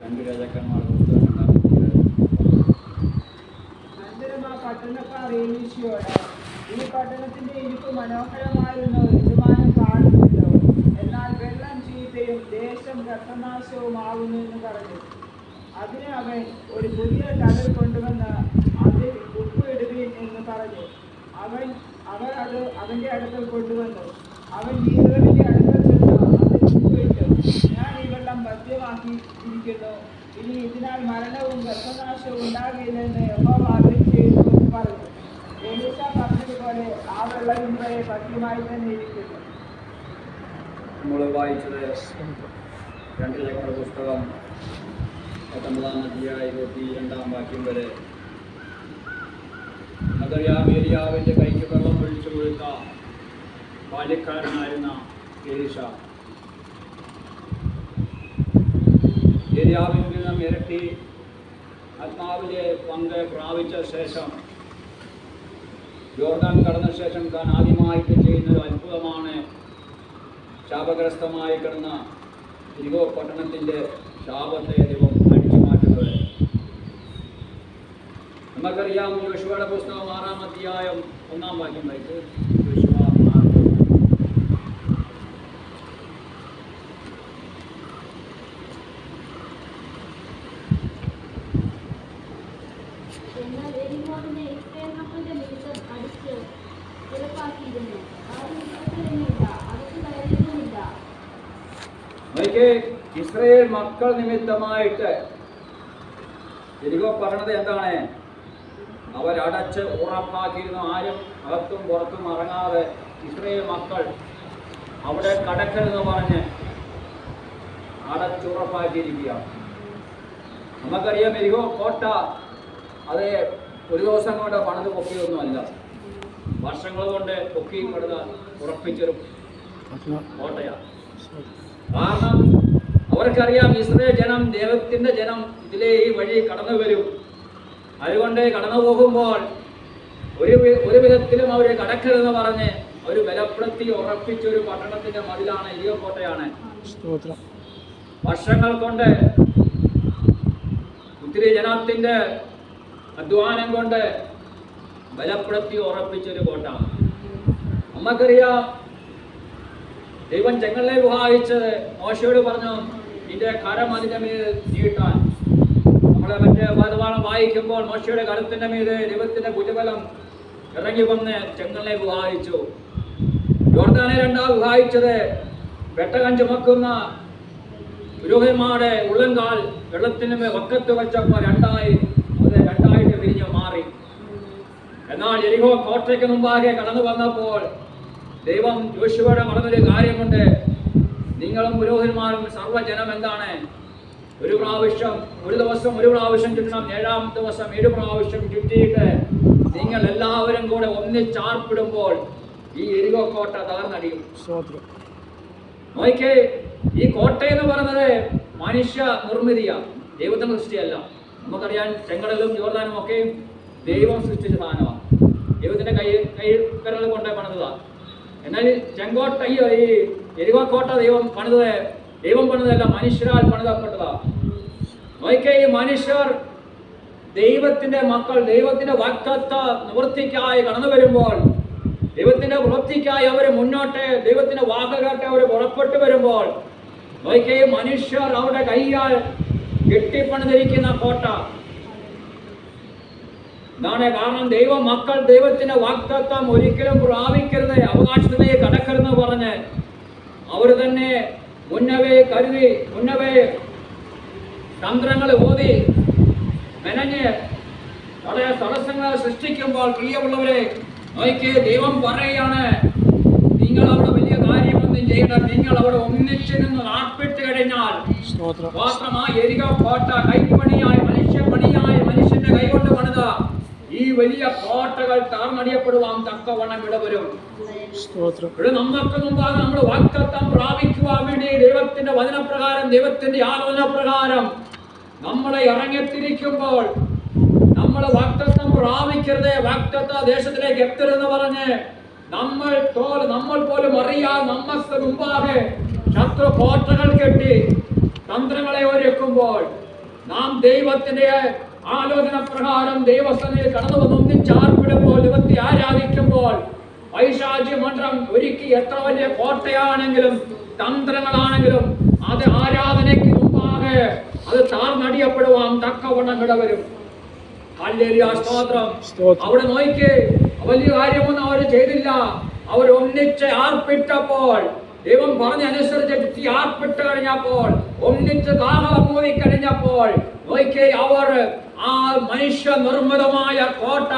രണ്ട് രാജാക്കന്മാർ പട്ടണക്കാർ ഏലീശയോട്, ഈ പട്ടണത്തിന്റെ ഇരിപ്പ് മനോഹരമായിരുന്നു, യജമാനൻ കാണുന്നില്ലോ, എന്നാൽ വെള്ളം ചീത്തയും ദേശം രക്തനാശവുമാകുന്നു എന്ന് പറഞ്ഞു. അതിന് അവൻ, ഒരു പുതിയ ടവൽ കൊണ്ടുവന്ന് അതിൽ ഉപ്പ് ഇടുവീൻ എന്ന് പറഞ്ഞു. അവർ അത് അവന്റെ അടുക്കൽ കൊണ്ടുവന്നു. അവൻ വീടുകളിന്റെ അടുക്കൽ ചെന്ന് അതിൽ ഉപ്പ് ഇട്ടു. ഞാൻ ഈ വെള്ളം മദ്യമാക്കി ഇരിക്കുന്നു, ഇനി ഇതിനാൽ മരണവും ഗർഭനാശവും ഉണ്ടാകില്ലെന്ന് യഹോവ അരുളിച്ചെയ്യുന്നു എന്ന് പറഞ്ഞു. എലീശ പറഞ്ഞതുപോലെ ആ വെള്ളം ഇന്നുവരെ പദ്യമായി തന്നെ ഇരിക്കുന്നു. നമ്മൾ വായിച്ചത് 2 രാജാക്കന്മാരുടെ പുസ്തകം 19-ാം അധ്യായം 22-ാം വാക്യം വരെ. നമുക്കറിയാം, ഏലിയാവിൻ്റെ കൈക്ക് വെള്ളം ഒഴിച്ചു കൊടുത്ത ബാല്യക്കാരനായിരുന്ന എലീശ ഏലിയാവിൽ നിന്നും ഇരട്ടി ആത്മാവിലെ പങ്ക് പ്രാപിച്ച ശേഷം, യോർദാൻ കടന്ന ശേഷം താൻ ആദ്യമായിട്ട് ചെയ്യുന്ന ഒരു അത്ഭുതമാണ് ശാപഗ്രസ്തമായി കിടന്ന യെരിഹോ പട്ടണത്തിൻ്റെ ശാപത്തെ ദൈവം അടിച്ചു മാറ്റുന്നത്. നമുക്കറിയാം, യോശുവയുടെ പുസ്തകം 6-ാം അധ്യായം 1-ാം വാക്യം വായിച്ച്. യോശുവ 6. ഇസ്രായേൽ മക്കൾ നിമിത്തമായിട്ട് യെരിഹോ പറഞ്ഞത് എന്താണ്? അവരടച്ച് ഉറപ്പാക്കിയിരുന്നു, ആരും അകത്തും പുറത്തും ഇറങ്ങാതെ ഇസ്രായേൽ മക്കൾ അവിടെ കടക്കരുതെന്ന് പറഞ്ഞ് അടച്ചുറപ്പാക്കിയിരിക്കുക. നമുക്കറിയാം, യെരിഹോ കോട്ട അത് ഒരു ദിവസം കൊണ്ട് പണിത് പൊക്കിയൊന്നുമല്ല, വർഷങ്ങൾ കൊണ്ട് പൊക്കി പണിത് ഉറപ്പിച്ചൊരു കോട്ടയാണ്. കാരണം അവർക്കറിയാം, ഇസ്രായേൽ ജനം ദൈവത്തിൻ്റെ ജനം ഇതിലെ ഈ വഴി കടന്നു വരും. അതുകൊണ്ട് കടന്നു പോകുമ്പോൾ ഒരു വിധത്തിലും അവർ കടക്കരുതെന്ന് പറഞ്ഞ് അവർ ബലപ്പെടുത്തി ഉറപ്പിച്ചൊരു പട്ടണത്തിന്റെ മതിലാണ് യെരിഹോ കോട്ടയാണ്. വർഷങ്ങൾ കൊണ്ട് ഒത്തിരി ജനത്തിന്റെ അധ്വാനം കൊണ്ട് ബലപ്പെടുത്തി ഉറപ്പിച്ചൊരു കോട്ട. നമുക്കറിയാം, ദൈവം ചെങ്കടലിനെ വിഭാഗിച്ചത് മോശയോട് പറഞ്ഞു, നിന്റെ കരം അതിൻ്റെ മീത് നീട്ടാൻ. നമ്മളെ മറ്റേ വേദഭാഗം വായിക്കുമ്പോൾ മോശയുടെ കരത്തിൻ്റെ മീത് ദൈവത്തിൻ്റെ ഭുജബലം ഇറങ്ങി വന്ന് ചെങ്കടലിനെ വിഭാഗിച്ചു. യോർദാനെ 2-ആയി വിഭാഗിച്ചത് പെട്ടകം ചുമക്കുന്ന പുരോഹിതന്മാരുടെ ഉള്ളംകാൽ വെള്ളത്തിന് വക്കത്ത് വെച്ചപ്പോൾ രണ്ടായിട്ട് പിരിഞ്ഞു മാറി. എന്നാൽ യെരിഹോ കോട്ടയ്ക്ക് മുമ്പാകെ കടന്നു വന്നപ്പോൾ ദൈവം യോശുവയുടെ പറഞ്ഞൊരു കാര്യമുണ്ട്. നിങ്ങളും പുരോഹിതന്മാരും സർവ്വജനം എന്താണ്? ഒരു ദിവസം ഒരു പ്രാവശ്യം ചുറ്റണം, 7-ാം ദിവസം 7 പ്രാവശ്യം ചുറ്റിയിട്ട് നിങ്ങൾ എല്ലാവരും കൂടെ ഒന്നിച്ചാർപ്പിടുമ്പോൾ ഈ യെരിഹോ കോട്ട തകർന്നടിയും. നോക്കിക്കേ, ഈ കോട്ടയെന്ന് പറയുന്നത് മനുഷ്യ നിർമ്മിതിയാണ്, ദൈവത്തിന്റെ സൃഷ്ടിയല്ല. നമുക്കറിയാം, ചെങ്കടലും യോർദാനും ഒക്കെ ദൈവം സൃഷ്ടിച്ച സാധനമാണ്, ദൈവത്തിന്റെ കൈക്കരകൾ കൊണ്ട് പണിതതാണ്. എന്നാൽ ചെങ്കോട്ട, ഈ യെരിഹോ കോട്ട ദൈവം പണിതതല്ല, മനുഷ്യരാൽ പണിതപ്പെട്ടതാ. നോക്കിക്കേ, ഈ മനുഷ്യർ ദൈവത്തിന്റെ മക്കൾ ദൈവത്തിന്റെ വാഗ്ദത്ത നിവൃത്തിക്കായി കടന്നു വരുമ്പോൾ, ദൈവത്തിന്റെ പ്രവൃത്തിക്കായി അവർ മുന്നോട്ട് ദൈവത്തിന്റെ വാക്ക് കേട്ട് അവർ പുറപ്പെട്ടു വരുമ്പോൾ, നോക്കിക്കേ, മനുഷ്യർ അവരുടെ കൈയാൽ കെട്ടിപ്പണിതിരിക്കുന്ന കോട്ട ഇതാണ്. കാരണം ദൈവ മക്കൾ ദൈവത്തിന്റെ വാഗ്ദത്തം ഒരിക്കലും പ്രാപിക്കരുത്, അവകാശത്തിലേക്ക് കടക്കരുതെന്ന് പറഞ്ഞ് അവർ തന്നെ മുന്നവേ കരുതി, മുന്നവേ തന്ത്രങ്ങൾ ഓതി മെനഞ്ഞ് വളരെ തടസ്സങ്ങൾ സൃഷ്ടിക്കുമ്പോൾ, പ്രിയമുള്ളവരെ നോക്കിയേ, ദൈവം പറയുകയാണ്, നിങ്ങൾ അവിടെ വലിയ കാര്യമൊന്നും ചെയ്യണം, നിങ്ങൾ അവിടെ ഒന്നിച്ചു നിന്ന് ആർപ്പിട്ട് കഴിഞ്ഞാൽ മാത്രമായി യെരിഹോ കോട്ട കൈപ്പണിയായി മനുഷ്യന്റെ കൈകൊണ്ട് പണിത ഈ വലിയ കോട്ടകൾ തകർന്നടിയപ്പെടുവാൻ തക്കവണ്ണം ഇടവരും. ഇവിടെ നമുക്ക് മുമ്പാകെ നമ്മൾ വാഗ്ദത്തം പ്രാപിക്കുവാൻ വേണ്ടി ദൈവത്തിന്റെ വചനപ്രകാരം, ദൈവത്തിന്റെ ആലോചന പ്രകാരം നമ്മളെ ഇറങ്ങിത്തിരിക്കുമ്പോൾ, നമ്മൾ വാഗ്ദത്തം പ്രാപിക്കരുത്, വാഗ്ദത്ത ദേശത്തിലേക്ക് എത്തരുതെന്ന് പറഞ്ഞ് നമ്മൾ പോലും അറിയാൻ നമുക്ക് മുമ്പാകെ ശത്രു കോട്ടകൾ കെട്ടി തന്ത്രങ്ങളെ ഒരുക്കുമ്പോൾ, നാം ദൈവത്തിന്റെ ആലോചന പ്രകാരം ദൈവസന്നിധിയിൽ കടന്നു വന്ന് ഒന്നിച്ചാർപ്പിടുമ്പോൾ ദൈവത്തെ ആരാധിക്കുമ്പോൾ പൈശാചി മന്ത്രം ഒരുക്കി എത്ര വലിയ കോട്ടയാണെങ്കിലും തന്ത്രങ്ങളാണെങ്കിലും അത് ആരാധനയ്ക്ക് മുമ്പാകെ അത് താർന്നടിയപ്പെടുവാൻ തക്കവണ്ണം ഇടവരും. ഹല്ലേലൂയ, സ്തോത്രം. അവിടെ നോക്കി വലിയ കാര്യമൊന്നും അവർ ചെയ്തില്ല. അവർ ഒന്നിച്ച് ആർപ്പിട്ടപ്പോൾ ദൈവം പറഞ്ഞനുസരിച്ച് ആർപ്പിട്ട് കഴിഞ്ഞപ്പോൾ ഒന്നിച്ച് കാഹളം ഊതി കഴിഞ്ഞപ്പോൾ നോക്കി അവർ ആ മനുഷ്യ നിർമ്മിതമായ കോട്ട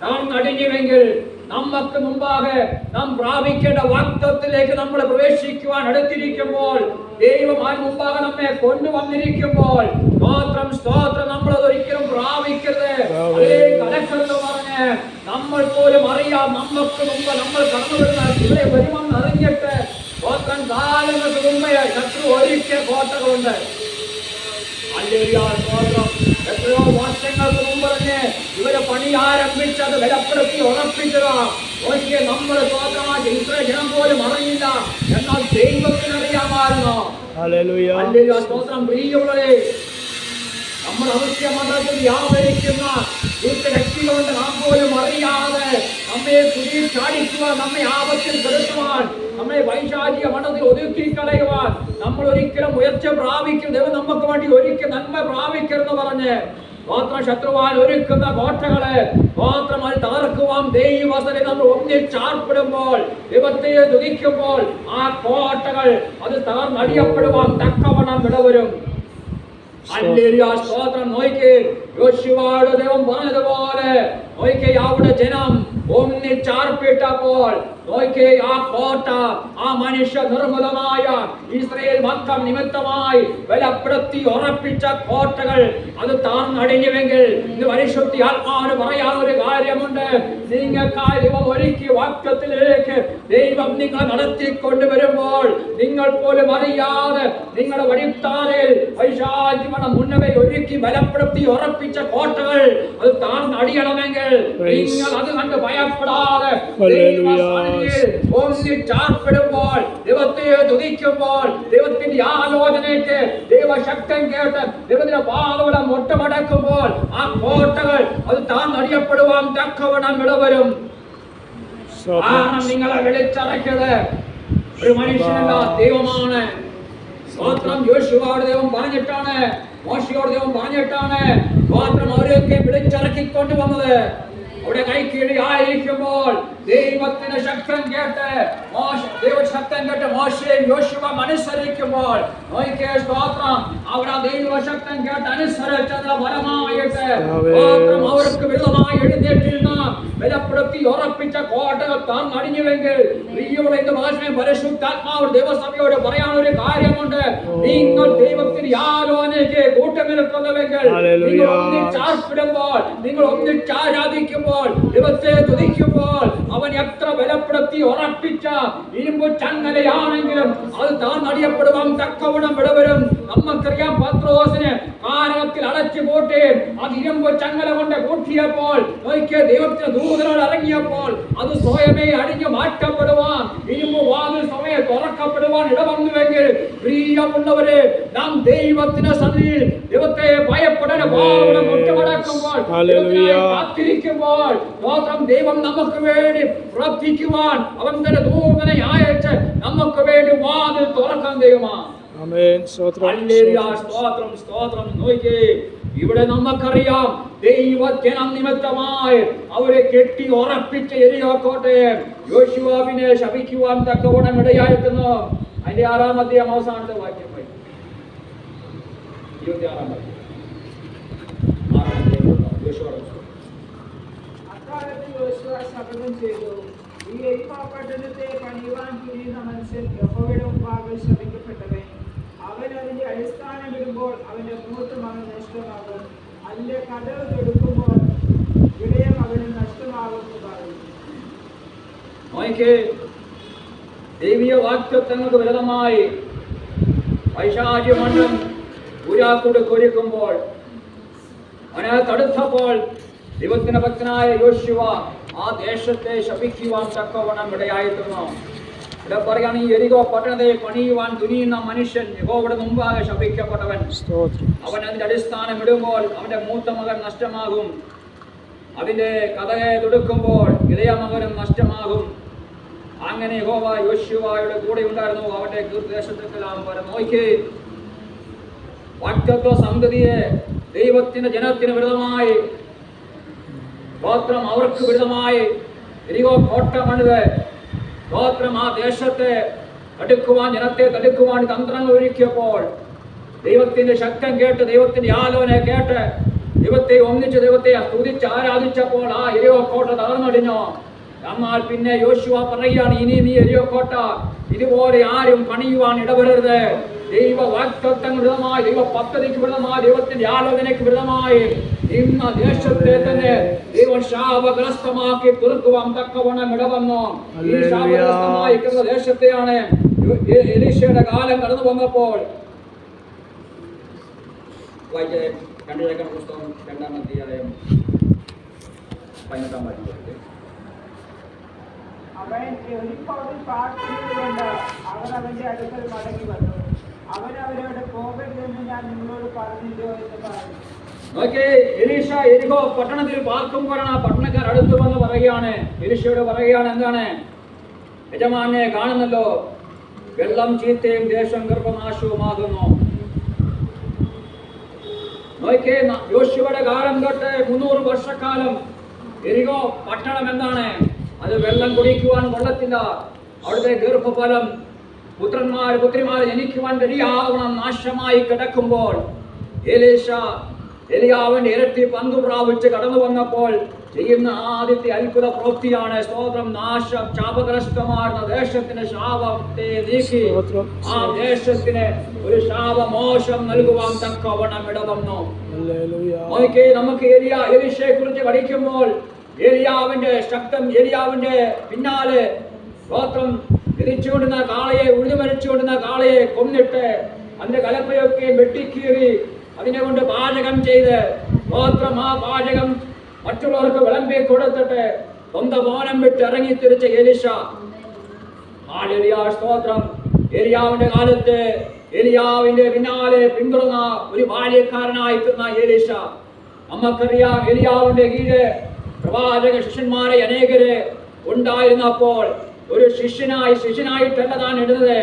താർന്നടിഞ്ഞുവെങ്കിൽ നമുക്ക് മുമ്പാകെ നാം പ്രാപിക്കേണ്ട വാഗ്ദത്തത്തിലേക്ക് നമ്മൾ പ്രവേശിക്കുവാൻ അടുത്തിരിക്കുമ്പോൾ ദൈവം ആ മുമ്പാകെ നമ്മെ കൊണ്ടുവന്നിരിക്കുമ്പോൾ സ്തോത്രം നമ്മൾ ഒരിക്കലും പ്രാപിക്കരുത്, കടക്കരുത് പറഞ്ഞ് നമ്മൾ പോലും അറിയാം നമുക്ക് മുമ്പ് നമ്മൾ കടന്നു വരുന്ന ഇവിടെ വരുമെന്ന് അറിഞ്ഞിട്ട് സ്തോത്രം കാലങ്ങൾക്ക് മുമ്പേ ശത്രു ഒരിക്കൽ കോട്ടകളുണ്ട്. എത്രയോ വർഷങ്ങൾക്ക് മുമ്പ് തന്നെ ഇവരെ പണി ആരംഭിച്ചത് ബലപ്പെടുത്തി ഉറപ്പിച്ചതാ. ഒരിക്കൽ നമ്മുടെ സ്തോത്രമായിട്ട് ഇത്രയും ജനം പോലും അറിയില്ല, എന്നാൽ ദൈവത്തിന് അറിയാമായിരുന്നോ? സ്തോത്രം. പ്രിയമുള്ളവരെ, നമ്മുടെ അവശ്യ മണ്ഡലത്തിൽ വ്യാപരിക്കുന്ന ശക്തികളുണ്ട്, നാം പോലും അറിയാതെ നമ്മെ കുതിച്ചാടിക്കുവാൻ, നമ്മെ ആപത്തിൽ പെടുത്തുവാൻ, നമ്മെ വൈശാചിക മണ്ഡലത്തിൽ ഒതുക്കി കളയുവാൻ, നമ്മൾ ഒരിക്കലും ഉയർച്ച പ്രാപിക്കും. ദൈവം നമുക്ക് വേണ്ടി ഒരിക്കൽ നന്മ പ്രാപിക്കരുതെന്ന് പറഞ്ഞ് മാത്രം ശത്രുവാൻ ഒരുക്കുന്ന കോട്ടകളെ മാത്രം അത് തകർക്കുവാൻ ദൈവവസനം നമ്മൾ ഒന്നിച്ചാർപ്പെടുമ്പോൾ ദൈവത്തെ തുതിക്കുമ്പോൾ ആ കോട്ടകൾ അത് തകർന്നടിയപ്പെടുവാൻ തക്കവണ്ണം ഇടവരും. ഹല്ലേലൂയ, സ്തോത്രം. നോക്കി യോശുവയോട് ദൈവം പറഞ്ഞതുപോലെ നോക്കി അവിടെ ജനം ഒന്നിച്ചാർപ്പിട്ടപ്പോൾ നോക്കി ആ കോട്ട, ആ മനുഷ്യ നിർമ്മിതമായ ഇസ്രായേൽ മക്കൾ നിമിത്തമായി ബലപ്പെടുത്തി ഉറപ്പിച്ച കോട്ടകൾ അത് താർന്നടിഞ്ഞുവെങ്കിൽ ഇത് പരിശുദ്ധ ആത്മാവിന് പറയാനൊരു കാര്യമുണ്ട്. നിങ്ങൾക്കായി ദൈവം ഒരുക്കിയ വാക്യത്തിലേക്ക് ദൈവം നിങ്ങളെ നടത്തിക്കൊണ്ടുവരുമ്പോൾ നിങ്ങൾ പോലും അറിയാതെ നിങ്ങളുടെ വഴിത്താരയിൽ പൈശാചിമണം മുന്നമേ ഒരുക്കി ബലപ്പെടുത്തി ഉറപ്പിച്ച കോട്ടകൾ അത് താർന്നടിയണമെങ്കിൽ നിങ്ങൾ അത് കണ്ട് ഭയപ്പെടാതെ ഒന്നിച്ചാർപ്പെടുമ്പോൾ ദൈവത്തെ തുതിക്കുമ്പോൾ ദൈവത്തിന്റെ ആലോചനയ്ക്ക് ദൈവശക്തം കേട്ട് ദൈവത്തിന്റെ പാതകളെ മുട്ടമടക്കുമ്പോൾ ആ കോട്ടകൾ അത് താർന്നടിയപ്പെടുവാൻ തക്കവണ്ണം ഇടവരും. കാരണം നിങ്ങളെ വിളിച്ചറയ്ക്കത് ഒരു മനുഷ്യനല്ല, ദൈവമാണ്. സ്തോത്രം. യോശുവയോട് ദൈവം പറഞ്ഞിട്ടാണ്, മോശയോട് ദൈവം പറഞ്ഞിട്ടാണ് സ്തോത്രം അവരെയൊക്കെ വിളിച്ചിറക്കിക്കൊണ്ട് വന്നത്. അവിടെ കൈക്കീഴിയായിരിക്കുമ്പോൾ ദൈവത്തിന്റെ ശക്തം കേട്ട് ദൈവശക്തം കേട്ട് മോശയും യോശുവയും അനുസരിക്കുമ്പോൾ സ്തോത്രം അവിടെ ദൈവശക്തം കേട്ട് അനുസരിച്ചത് ഫലമായിട്ട് അവർക്ക് വിരുദ്ധമായി എഴുന്നേറ്റിരുന്ന ബലപ്പെടുത്തി ഉറപ്പിച്ച കോട്ടകൾ താർന്നടിഞ്ഞുവെങ്കിൽ പ്രിയമുള്ള ഇന്ന് ഭാഷയും പരിശുദ്ധാത്മാവ് ദൈവസഭയോട് പറയാനൊരു കാര്യമുണ്ട്. നിങ്ങൾ ദൈവത്തിന് ആലോചനയ്ക്ക് കൂട്ടുനിൽക്കുന്നുവെങ്കിൽ, നിങ്ങൾ ഒന്നിച്ചാർപ്പിടുമ്പോൾ, നിങ്ങൾ ഒന്നിച്ചാരാധിക്കുമ്പോൾ, ദൈവത്തെ തുതിക്കുമ്പോൾ അവൻ എത്ര ബലപ്പെടുത്തി ഉറപ്പിച്ച ഇരുമ്പു ചങ്ങലയാണെങ്കിലും അത് താർന്നടിയപ്പെടുവാൻ തക്കവണ്ണം ഇടവരും. നമുക്കറിയാം പത്രോസിന് കാനകത്തിൽ അടച്ചു പൂട്ടി അത് ഇരുമ്പു ചങ്ങല കൊണ്ട് കൂട്ടിയപ്പോൾ നോക്കിയ ദൈവത്തിന് ദൂതനോട് ഇറങ്ങിയപ്പോൾ അത് സ്വയമേ അടിഞ്ഞു മാറ്റപ്പെടുവാൻ ഇരുമ്പ് വാതിൽ സ്വയം തുറക്കപ്പെടുവാൻ ഇടവന്നുവെങ്കിൽ പ്രിയമുള്ളവരെ, നാം ദൈവത്തിന്റെ സന്നിധിയിൽ ദൈവത്തെ ഭയപ്പെടാൻ മുട്ടുമടക്കുമ്പോൾ കാത്തിരിക്കുമ്പോൾ ദൈവം നമുക്ക് വേണ്ടി പ്രവർത്തിക്കുവാൻ അവൻ തന്നെ ദൂതനെ അയച്ച് നമുക്ക് വേണ്ടി വാതിൽ തുറക്കാൻ ദൈവമാണ്. സ്തോത്രം, സ്തോത്രം. നോക്കിയേ, ഇവിടെ നമുക്കറിയാം ദൈവജനം നിമിത്തമായി അവരെ കെട്ടി ഉറപ്പിച്ച എരിയോ കോട്ടയം യോശുവാവിനെ ശപിക്കുവാൻ തക്കവണ്ണം ഇടയായിരുന്നു. അതിന്റെ 6-ാം അധ്യായം അവസാനത്തെ വാക്യം 26-ാം വാക്യം. അക്കാലത്ത് യോശുവ ശപഥം ചെയ്തു, ഈ യെരിഹോ പട്ടണത്തെ പണിയുവാൻ തിരിയുന്ന മനുഷ്യൻ യഹോവയുടെ മുമ്പാകെ ശപിക്കപ്പെട്ടവൻ. അവൻ അതിന്റെ അടിസ്ഥാനം ഇടുമ്പോൾ അവന്റെ മൂത്ത് മകൻ നഷ്ടമാകും, അതിന്റെ കടവ് കെടുക്കുമ്പോൾ ഇടയം അവന് നഷ്ടമാകും എന്ന് പറയും. ദൈവീയ വാക്തത്വങ്ങൾക്ക് വിരുദ്ധമായി പൈശാചി മണ്ഡലം ഊരാക്കൂട് കൊരുക്കുമ്പോൾ അവനെ തടുത്തപ്പോൾ ദൈവത്തിന്റെ ഭക്തനായ യോശുവ ആ ദേശത്തെ ശപിക്കുവാൻ തക്കവണ്ണം ഇടയായിരുന്നു. ഇവിടെ പറയാണ് ഈ എരികോ പട്ടണത്തെ പണിയുവാൻ തുനിയുന്ന മനുഷ്യൻ യഹോവയുടെ മുമ്പാകെ ശപിക്കപ്പെട്ടവൻ. അവൻ അതിന്റെ അടിസ്ഥാനം ഇടുമ്പോൾ അവന്റെ മൂത്ത മകൻ നഷ്ടമാകും, അതിന്റെ കഥയെ തുടുക്കുമ്പോൾ ഇളയ മകനും നഷ്ടമാകും. അങ്ങനെ യഹോവ യോശുവയുടെ കൂടെ ഉണ്ടായിരുന്നു, അവന്റെ ദേശത്തെല്ലാം നോക്കി വാഗ്ദത്ത സന്തതിയെ ദൈവത്തിന്റെ ജനത്തിന് വിരുദ്ധമായി ഗോത്രം അവർക്ക് വിരുദ്ധമായി എരികോ കോട്ട പണിത് ഗോത്രം ആ ദേശത്തെ തടുക്കുവാൻ, ജനത്തെ തടുക്കുവാൻ തന്ത്രങ്ങൾ ഒരുക്കിയപ്പോൾ ദൈവത്തിന്റെ ശബ്ദം കേട്ട്, ദൈവത്തിന്റെ ആലോചന കേട്ട്, ദൈവത്തെ ഒന്നിച്ച് ദൈവത്തെ സ്തുതിച്ച് ആരാധിച്ചപ്പോൾ ആ എരികോ കോട്ട തകർന്നടിഞ്ഞു. എന്നാൽ പിന്നെ യോശുവ പറയുകയാണ്, ഇനി നീ എരികോ കോട്ട ഇതുപോലെ ആരും പണിയുവാൻ ഇടപെടരുത്. ദൈവ വാഗ്ദത്തങ്ങൾക്ക് വിരുദ്ധമായി, ദൈവ പദ്ധതിക്ക് വിരുദ്ധമായി, ദൈവത്തിന്റെ ആലോചനയ്ക്ക് വിരുദ്ധമായി ഇന്ന ദേശത്തെ തന്നെ ദൈവം ശാപഗ്രസ്തമാക്കി തീർക്കുവാൻ തക്കവണ്ണം ഇടവന്നു. ഈ ശാപഗ്രസ്തമായിരിക്കുന്ന ദേശത്തെയാണ് എലീശയുടെ കാലം കടന്നു വന്നപ്പോൾ കണ്ടിരിക്കുന്ന പുസ്തകം 2-ാം അധ്യായം 18-ാം വാക്യം. അവൻ എരിഹോവിൽ പാർത്തിരുന്നുകൊണ്ട് അവർ അവന്റെ അടുക്കൽ മടങ്ങി വന്നു. അവൻ അവരോട് പോകരുതെന്ന് ഞാൻ നിങ്ങളോട് പറഞ്ഞില്ലോ എന്ന് പറഞ്ഞു. നോക്കേ, എലീശ എരിഹോ പട്ടണത്തിൽ പാർക്കുമ്പോഴാണ് ആ പട്ടണക്കാർ അടുത്ത് വന്ന് പറയുകയാണ്, എലീശയോട് പറയുകയാണ്, എന്താണ്? യജമാനെ കാണുന്നല്ലോ, വെള്ളം ചീത്തയും ദേശം ഗർഭനാശവുമാകുന്നു. നോക്കേ, യോശുവയുടെ കാലം തൊട്ട് 300 വർഷക്കാലം എരിഹോ പട്ടണം എന്താണ്? അത് വെള്ളം കുടിക്കുവാൻ കൊള്ളത്തില്ല. അവിടുത്തെ ഗർഭഫലം പുത്രിമാർ ജനിക്കുവാൻ കഴിയാവണം നാശമായി കിടക്കുമ്പോൾ എലീശ എലിയാവിന്റെ ഇരട്ടി പങ്കു പ്രാപിച്ച് കടന്നു വന്നപ്പോൾ ചെയ്യുന്ന ആദ്യത്തെ അത്ഭുത പ്രവൃത്തിയാണ് സ്തോത്രം. നാശം ശാപഗ്രസ്തമാർന്ന ദേശത്തിന് ശാപത്തെ നീക്കി ആ ദേശത്തിന് ഒരു ശാപമോശം നൽകുവാൻ തക്കവണ്ണം ഇടവന്നു. നമുക്ക് എലീശയെ കുറിച്ച് പഠിക്കുമ്പോൾ ഏലിയാവിന്റെ ശബ്ദം, ഏലിയാവിന്റെ പിന്നാലെ ഗോത്രം തിരിച്ചുകൊണ്ടുന്ന കാളയെ, ഉഴുതുമരിച്ചുകൊണ്ടുന്ന കാളയെ കൊന്നിട്ട് അതിന്റെ കലപ്പയൊക്കെ വെട്ടിക്കീറി അതിനെ കൊണ്ട് പാചകം ചെയ്ത് ഗോത്രം ആ പാചകം മറ്റുള്ളവർക്ക് വിളമ്പി കൊടുത്തിട്ട് സ്വന്തം മോനം വിട്ട് ഇറങ്ങി തിരിച്ച എലീശ. സ്തോത്രം. ഏലിയാവിന്റെ കാലത്ത് ഏലിയാവിന്റെ പിന്നാലെ പിന്തുടർന്ന ഒരു ബാല്യക്കാരനായി തീർന്ന എലീശ. നമുക്കറിയാം, ഏലിയാവിന്റെ കീഴ് പ്രവാചക ശിഷ്യന്മാരെ അനേകര് ഉണ്ടായിരുന്നപ്പോൾ ഒരു ശിഷ്യനായിട്ടല്ല താൻ ഇടുന്നത്.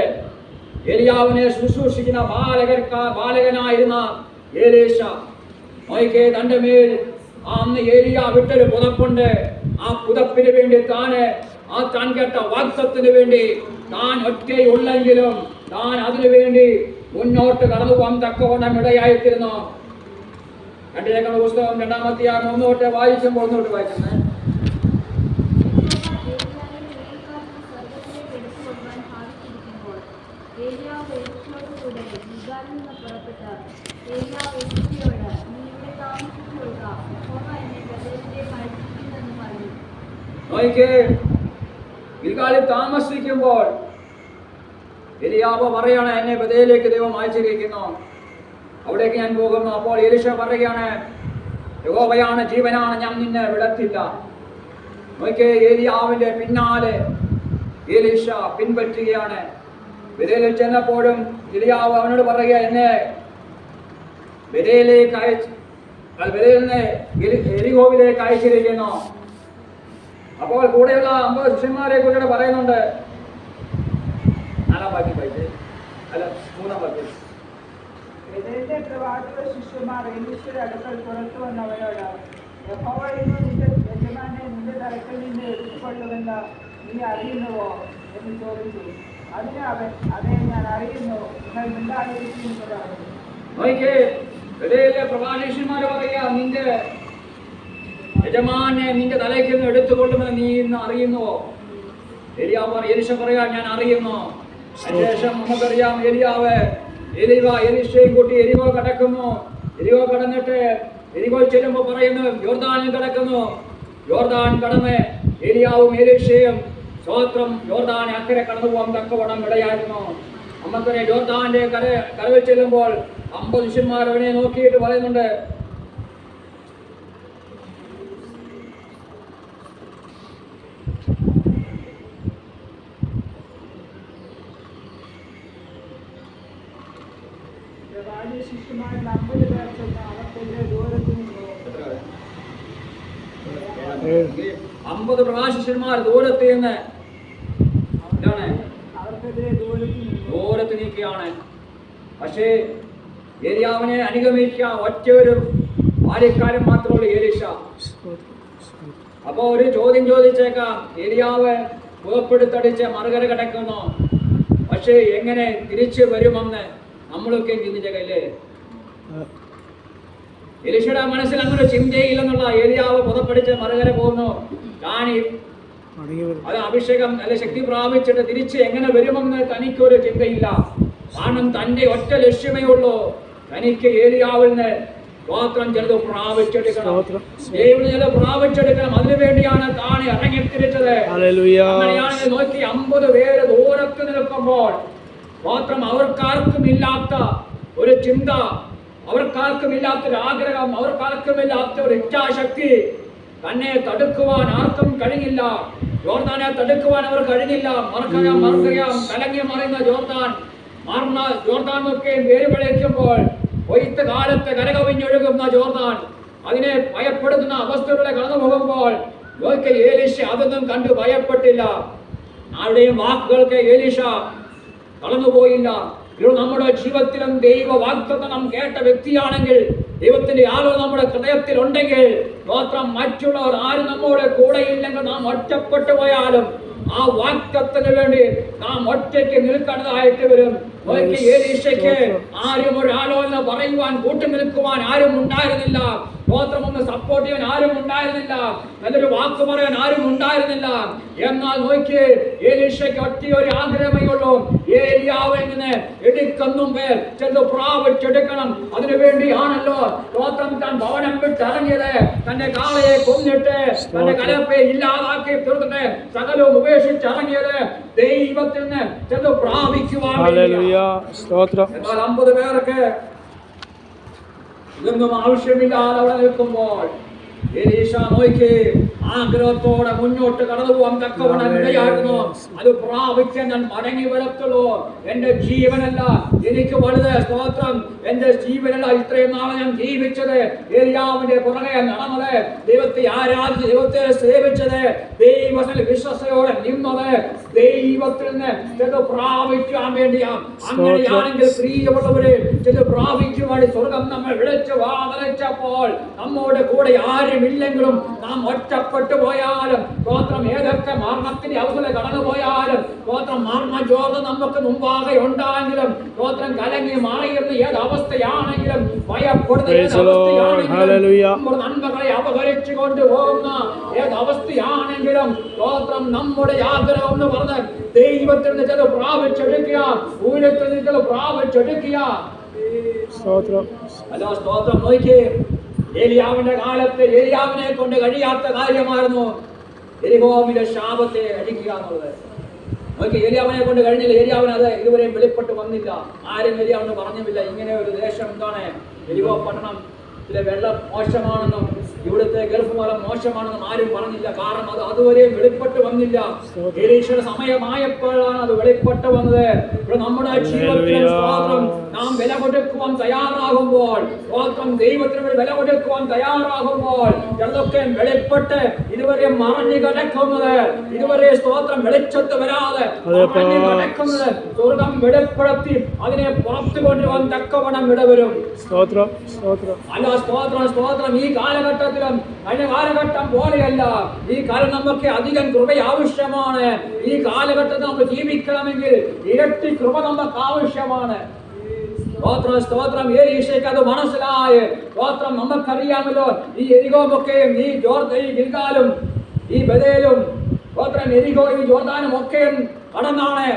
ഏലിയാവിനെ ശുശ്രൂഷിക്കുന്ന ബാലകനായിരുന്ന എലീശ. നോക്കിക്കേ, തന്റെ മേൽ അന്ന് ഏലിയ വിട്ടൊരു പുതപ്പുണ്ട്. ആ പുതപ്പിന് വേണ്ടി താൻ കേട്ട വാഗ്ദത്തത്തിന് വേണ്ടി താൻ ഒറ്റയുള്ളെങ്കിലും താൻ അതിനു വേണ്ടി മുന്നോട്ട് കടന്നു പോകാൻ തക്കവണ്ണം ഇടയായിത്തീരുന്നു. കണ്ടിരിക്കുന്ന പുസ്തകം 2-ാം അധ്യായം 1 തൊട്ട് വായിക്കുമ്പോൾ 1 തൊട്ട് വായിക്കുന്നത്. ഗിൽഗാലിൽ താമസിക്കുമ്പോൾ എലിയാവ് പറയാണ്, എന്നെ ബഥേലിലേക്ക് ദൈവം അയച്ചിരിക്കുന്നു, അവിടേക്ക് ഞാൻ പോകുന്നു. അപ്പോൾ എലീശ പറയുകയാണ്, യഹോവയാണ്, ജീവനാണ്, ഞാൻ നിന്നെ വിടത്തില്ല. നോക്കിയേ, ഏലിയാവിന്റെ പിന്നാലെ എലീശ പിൻപറ്റുകയാണ്. ബഥേലിൽ ചെന്നപ്പോഴും എലിയാവ് അവനോട് പറയുക, എന്നെ ബഥേലിലേക്ക് ബഥേലിനെ എരിഹോവിലേക്ക് അയച്ചിരിക്കുന്നു. അപ്പോൾ കൂടെയുള്ള 50 ശിഷ്യന്മാരെ കൂടെ പറയുന്നുണ്ട്. 4-ാം വാക്യം വായിച്ചേ, അല്ല 3-ാം വാക്യം. പ്രവാചക ശിഷ്യന്മാർ എലീശയുടെ അടുക്കൽ പുറത്തു വന്നവരോട്, യഹോവ ഇന്ന് നിന്റെ യജമാനെ നിന്റെ തലക്കൽ നിന്ന് എടുത്തുകൊള്ളുമെന്ന് നീ അറിയുന്നുവോ എന്ന് ചോദിച്ചു. അതിന് അവൻ, അതെ, ഞാൻ അറിയുന്നു, നിങ്ങൾ മിണ്ടാതിരിക്കുന്നതാണ്. പ്രവാചകന്മാര് പറയാ, നിന്റെ യജമാനെ നിന്റെ തലയ്ക്ക് നിന്ന് എടുത്തുകൊള്ളുമെന്ന് നീ ഇന്ന് അറിയുന്നുവോ? എലീശ പറയാ, ഞാൻ അറിയുന്നു. അതിനുശേഷം നമുക്കറിയാം, എലീശയും കൂട്ടി എരിഹോ കടക്കുന്നു. എരിഹോ കടന്നിട്ട് എരിഹോ ചെല്ലുമ്പോൾ പറയുന്നു, യോർദാനിൽ കടക്കുന്നു. യോർദാൻ കടന്ന് എലിയാവും എലീശയും സ്തോത്രം യോർദാനെ അക്കരെ കടന്നു പോകാൻ തക്കവണ്ണം ഇടയായിരുന്നു. നമുക്കറിയാം, യോർദാന്റെ കരവിൽ ചെല്ലുമ്പോൾ 50 ശിഷ്യന്മാർ അവനെ നോക്കിയിട്ട് പറയുന്നുണ്ട്, പുരുഷന്മാരിൽ 50 പേർ ചെന്ന് അവർക്കെതിരെ ദൂരത്ത് നിന്നു. 50 പ്രകാശിഷ്യന്മാർ ദൂരത്ത് നിന്ന് എന്താണ് അവർക്കെതിരെ ദൂരത്ത് നീക്കുകയാണ്. പക്ഷേ ഏലിയാവിനെ അനുഗമിക്കുക ഒറ്റ ഒരു ബാല്യക്കാരൻ മാത്രമുള്ള ഏലീശ. അപ്പൊ ഒരു ചോദ്യം ചോദിച്ചേക്കാം, ഏലിയാവ് പുറപ്പെടുത്തടിച്ച് മറുകര കിടക്കുന്നു, പക്ഷേ എങ്ങനെ തിരിച്ചു വരുമെന്ന് നമ്മളൊക്കെ ചിന്തിച്ചേക്കല്ലേ? എലീശയുടെ മനസ്സിൽ അങ്ങനെ ചിന്തയില്ലെന്നുള്ള. ഏലിയാവ് പുറപ്പെടുത്ത് മറുകര പോകുന്നു, അത് അഭിഷേകം അല്ലെ ശക്തി പ്രാപിച്ചിട്ട് തിരിച്ച് എങ്ങനെ വരുമെന്ന് തനിക്കൊരു ചിന്തയില്ല. കാരണം തന്റെ ഒറ്റ ലക്ഷ്യമേ ഉള്ളൂ, തനിക്ക് ഏലിയാവിന് സ്തോത്രം ചിലത് പ്രാപിച്ചെടുക്കണം, ദൈവം ചിലത് പ്രാപിച്ചെടുക്കണം. അതിനുവേണ്ടിയാണ് താൻ ഇറങ്ങിത്തിരിച്ചത്. അങ്ങനെയാണെങ്കിൽ നോക്കി 50 പേര് ദൂരത്ത് നിൽക്കുമ്പോൾ സ്തോത്രം അവർക്കാർക്കുമില്ലാത്ത ഒരു ചിന്ത, അവർക്കാർക്കുമില്ലാത്തൊരു ആഗ്രഹം, അവർക്കാർക്കുമില്ലാത്ത ഒരു ഇച്ഛാശക്തി. തന്നെ തടുക്കുവാൻ ആർക്കും കഴിഞ്ഞില്ല. ജോർദാനെ തടുക്കുവാൻ അവർ കഴിഞ്ഞില്ല. മറക്കറിയാം കലങ്ങി മറിയുന്ന ജോർദാൻ ഒക്കെ വേര് വിളയിക്കുമ്പോൾ കൊയ്ത്ത് കാലത്ത് കരകവിഞ്ഞൊഴുകുന്ന ജോർദാൻ, അതിനെ ഭയപ്പെടുത്തുന്ന അവസ്ഥകളെ കടന്നു പോകുമ്പോൾ ഏലീശ അതൊന്നും കണ്ടു ഭയപ്പെട്ടില്ല. ആരുടെയും വാക്കുകൾക്ക് ഏലീശ കടന്നുപോയില്ല. നമ്മുടെ ജീവിതത്തിലും ദൈവ വാഗ്ദത്തം കേട്ട വ്യക്തിയാണെങ്കിൽ, ദൈവത്തിന്റെ ആലോചന നമ്മുടെ ഹൃദയത്തിൽ ഉണ്ടെങ്കിൽ, മാത്രം മറ്റുള്ളവർ ആരും നമ്മുടെ കൂടെ ഇല്ലെങ്കിൽ നാം ഒറ്റപ്പെട്ടു പോയാലും ആ വാഗ്ദത്തത്തിന് വേണ്ടി നാം ഒറ്റയ്ക്ക് നിൽക്കേണ്ടതായിട്ട് വരും. ഏലീശയ്ക്ക് ആരും ഒരു ആലോചന പറയുവാൻ കൂട്ടു നിൽക്കുവാൻ ആരും ഉണ്ടായിരുന്നില്ല. സ്തോത്രം ഒന്ന് സപ്പോർട്ട് ചെയ്യാൻ ആരും ഉണ്ടായിരുന്നില്ല. നല്ലൊരു വാക്ക് പറയാൻ ആരും ഉണ്ടായിരുന്നില്ല. എന്നാൽ നോക്കി ഏലീശയ്ക്ക് ഒറ്റ ഒരു ആഗ്രഹമേ ഉള്ളൂ, ഏലിയാവിൽ നിന്ന് എടുക്കുന്നും പേർ ചെന്ന് പ്രാപിച്ചെടുക്കണം. അതിനുവേണ്ടിയാണല്ലോ സ്തോത്രം താൻ ഭവനം വിട്ടിറങ്ങിയത്. തന്റെ കാളയെ കൊന്നിട്ട് തന്റെ കലപ്പയെ ഇല്ലാതാക്കി തീർത്തിട്ട് സകലവും ഉപേക്ഷിച്ചിറങ്ങിയത് ദൈവത്തിൽ നിന്ന് ചെന്ന് പ്രാപിക്കുവാൻ. എന്നാൽ 50 പേർക്ക് ഇതൊന്നും ആവശ്യമില്ലാതെ അവിടെ നിൽക്കുമ്പോൾ എലീശ നോക്കി ആഗ്രഹത്തോടെ മുന്നോട്ട് കടന്നു പോകാൻ തക്കവണ്ണം ഇടയായിരുന്നു. അത് പ്രാപിക്കാൻ ഞാൻ മടങ്ങി വരത്തുള്ളൂ. എന്റെ ജീവനല്ല എനിക്ക് വലുത്. സ്തോത്രം, എന്റെ ജീവനല്ല ഇത്രയും നാളെ ഞാൻ ജീവിച്ചത്, ഏലിയാവിന്റെ പുറകെ നടന്നത്, ദൈവത്തെ ആരാധിച്ച് ദൈവത്തെ സേവിച്ചത്, ദൈവത്തിൽ വിശ്വസയോടെ നിന്നത് ദൈവത്തിൽ നിന്ന് ചെന്ന് പ്രാപിക്കാൻ വേണ്ടിയാണ്. അങ്ങനെയാണെങ്കിൽ പ്രിയമുള്ളവരെ, ചെന്ന് പ്രാപിക്കുവാൻ സ്വർഗം നമ്മൾ വിളിച്ച് വാതിലച്ചപ്പോൾ നമ്മോട് കൂടെ ആരുമില്ലെങ്കിലും നാം ഒറ്റപ്പെട്ടു പോയാലും, സ്തോത്രം ഏതൊക്കെ മരണത്തിന്റെ അവസരം കടന്നു പോയാലും, സ്തോത്രം മരണജോധം നമുക്ക് മുമ്പാകെ ഉണ്ടായെങ്കിലും, സ്തോത്രം കലങ്ങി മാറിയിരുന്ന ഏത് അവസ്ഥയാണെങ്കിലും, ഭയപ്പെടുന്ന ഏത് അവസ്ഥയാണെങ്കിലും, നമ്മുടെ നന്മകളെ അപഹരിച്ചു കൊണ്ടുപോകുന്ന ഏത് അവസ്ഥയാണെങ്കിലും, സ്തോത്രം നമ്മുടെ ആഗ്രഹം എന്ന് പറഞ്ഞ് ദൈവത്തിൽ നിന്ന് ചില പ്രാപിച്ചെടുക്കുക, ഊഴത്തിൽ നിന്ന് ചില പ്രാപിച്ചെടുക്കുക. അല്ലോ സ്തോത്രം നോക്കി, ഏലിയാവിന്റെ കാലത്ത് ഏലിയാവിനെ കൊണ്ട് കഴിയാത്ത കാര്യമായിരുന്നു എരിഹോവിന്റെ ശാപത്തെ അടിക്കുക എന്നുള്ളത്. നോക്കി, ഏലിയാവിനെ കൊണ്ട് കഴിഞ്ഞില്ല. ഏലിയാവിന് അത് ഇതുവരെയും വെളിപ്പെട്ട് വന്നില്ല. ആരും ഏലിയാവിന് പറഞ്ഞില്ല ഇങ്ങനെ ഒരു ദേശം എന്താണ് എരിഹോ പട്ടണം, ഇതിലെ വെള്ളം മോശമാണെന്നും ഇവിടുത്തെ ഗൾഫ് മലം മോശമാണെന്നും ആരും പറഞ്ഞില്ല. കാരണം അത് അതുവരെയും വെളിപ്പെട്ട് വന്നില്ല. എലീശയുടെ സമയമായപ്പോഴാണ് അത് വെളിപ്പെട്ട് വന്നത്. ഇവിടെ നമ്മുടെ ജീവിതത്തിലും സ്തോത്രം നാം വില കൊടുക്കുവാൻ തയ്യാറാകുമ്പോൾ, സ്തോത്രം ദൈവത്തിന് വില കൊടുക്കുവാൻ തയ്യാറാകുമ്പോൾ, ചിലതൊക്കെ വെളിപ്പെട്ട് ഇതുവരെ മറഞ്ഞു കിടക്കുന്നത്, ഇതുവരെ സ്തോത്രം വെളിച്ചത്ത് വരാതെ മറഞ്ഞു കിടക്കുന്നത് സ്വർഗം വെളിപ്പെടുത്തി അതിനെ പുറത്തു കൊണ്ടുപോകാൻ തക്കവണ്ണം ഇടവരും. അല്ല സ്തോത്രം, സ്തോത്രം. ഈ കാലഘട്ടത്തിലും കഴിഞ്ഞ കാലഘട്ടം പോലെയല്ല. ഈ കാലം നമുക്ക് അധികം കൃപ ആവശ്യമാണ്. ഈ കാലഘട്ടത്തിൽ നമുക്ക് ജീവിക്കണമെങ്കിൽ ഇരട്ടി കൃപ നമുക്ക് ആവശ്യമാണ്. സ്തോത്രം, സ്തോത്രം. ഏലീശയ്ക്ക് അത് മനസ്സിലായി. സ്തോത്രം, നമുക്കറിയാമല്ലോ ഈ എരിഹോമൊക്കെയും ഈ ഗിൽഗാലും ഈ ബഥേലും സ്തോത്രം എരിഹോ ഈ ജോർദാനും ഒക്കെയും കടന്നാണ്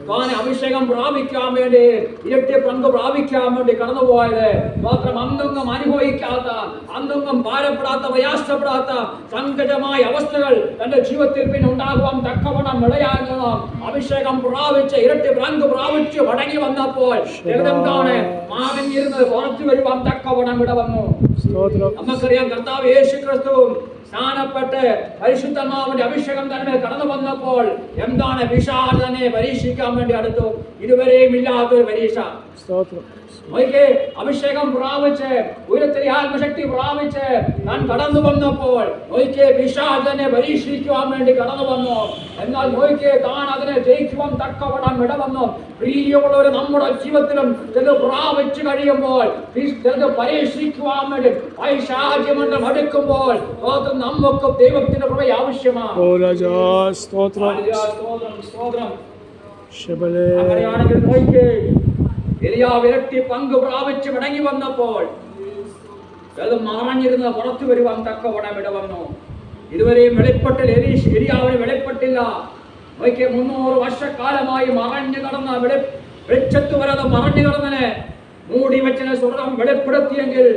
താൻ അഭിഷേകം പ്രാപിക്കാൻ വേണ്ടി, ഇരട്ടി പങ്ക് പ്രാപിക്കാൻ വേണ്ടി കടന്നുപോയത്. മാത്രം അന്തൊന്നും അനുഭവിക്കാത്ത, അന്തൊന്നും ഭാരപ്പെടാത്ത, പ്രയാസപ്പെടാത്ത സങ്കടമായ അവസ്ഥകൾ തന്റെ ജീവിതത്തിൽ പിന്നെ ഉണ്ടാകുവാൻ തക്കവണ്ണം ഇടയാകുന്ന അഭിഷേകം പ്രാപിച്ച് ഇരട്ടി പങ്ക് പ്രാപിച്ച് മടങ്ങി വന്നപ്പോൾ എന്താണ് മാറിഞ്ഞിരുന്നത് പുറത്തു വരുവാൻ തക്കവണ്ണം ഇടവന്നു. നമുക്കറിയാം കർത്താവ് യേശു ക്രിസ്തു സ്നാനപ്പെട്ട് പരിശുദ്ധാത്മാവിന്റെ അഭിഷേകം തന്നെ കടന്നു വന്നപ്പോൾ എന്താണ് പിശാച് തന്നെ പരീക്ഷിക്കാൻ വേണ്ടി അടുത്തു. ഇതുവരെയും ഇല്ലാത്തൊരു പരീക്ഷ. സ്തോത്രം. നോക്കിക്കേ, അഭിഷേകം പ്രാപിച്ച് ഉയരത്തിലെ ആത്മശക്തി പ്രാപിച്ച് താൻ കടന്നു വന്നപ്പോൾ നോക്കിക്കേ, പിശാചിനെ പരീക്ഷിക്കുവാൻ വേണ്ടി കടന്നു വന്നു. എന്നാൽ നോക്കിക്കേ, താൻ അതിനെ ജയിക്കുവാൻ തക്കവണ്ണം ഇടവന്നു. പ്രിയമുള്ളവർ, നമ്മുടെ ജീവിതത്തിലും ഇത് പ്രാപിച്ചു കഴിയുമ്പോൾ ഇത് പരീക്ഷിക്കുവാൻ വേണ്ടി പൈശാചികമണ്ഡലം അടുക്കുമ്പോൾ നമുക്ക് ദൈവത്തിന്റെ കൃപ ആവശ്യമാണ്. അങ്ങനെയാണെങ്കിൽ നോക്കിക്കേ, എലിയാവ് ഇരട്ടി പങ്ക് പ്രാപിച്ച് മടങ്ങി വന്നപ്പോൾ അത് മറഞ്ഞിരുന്ന് പുറത്തു വരുവാൻ തക്കവണ്ണം ഇടവന്നു. ഇതുവരെയും വെളിപ്പെട്ടിൽ എലിയാവിന് വെളിപ്പെട്ടില്ല. നോക്കിയ 300 വർഷക്കാലമായി മറഞ്ഞു കടന്ന വെളിച്ചത്ത് വരാതെ മറഞ്ഞു കടന്നതിനെ മൂടി വെച്ചതിനെ സ്വർഗം വെളിപ്പെടുത്തിയെങ്കിൽ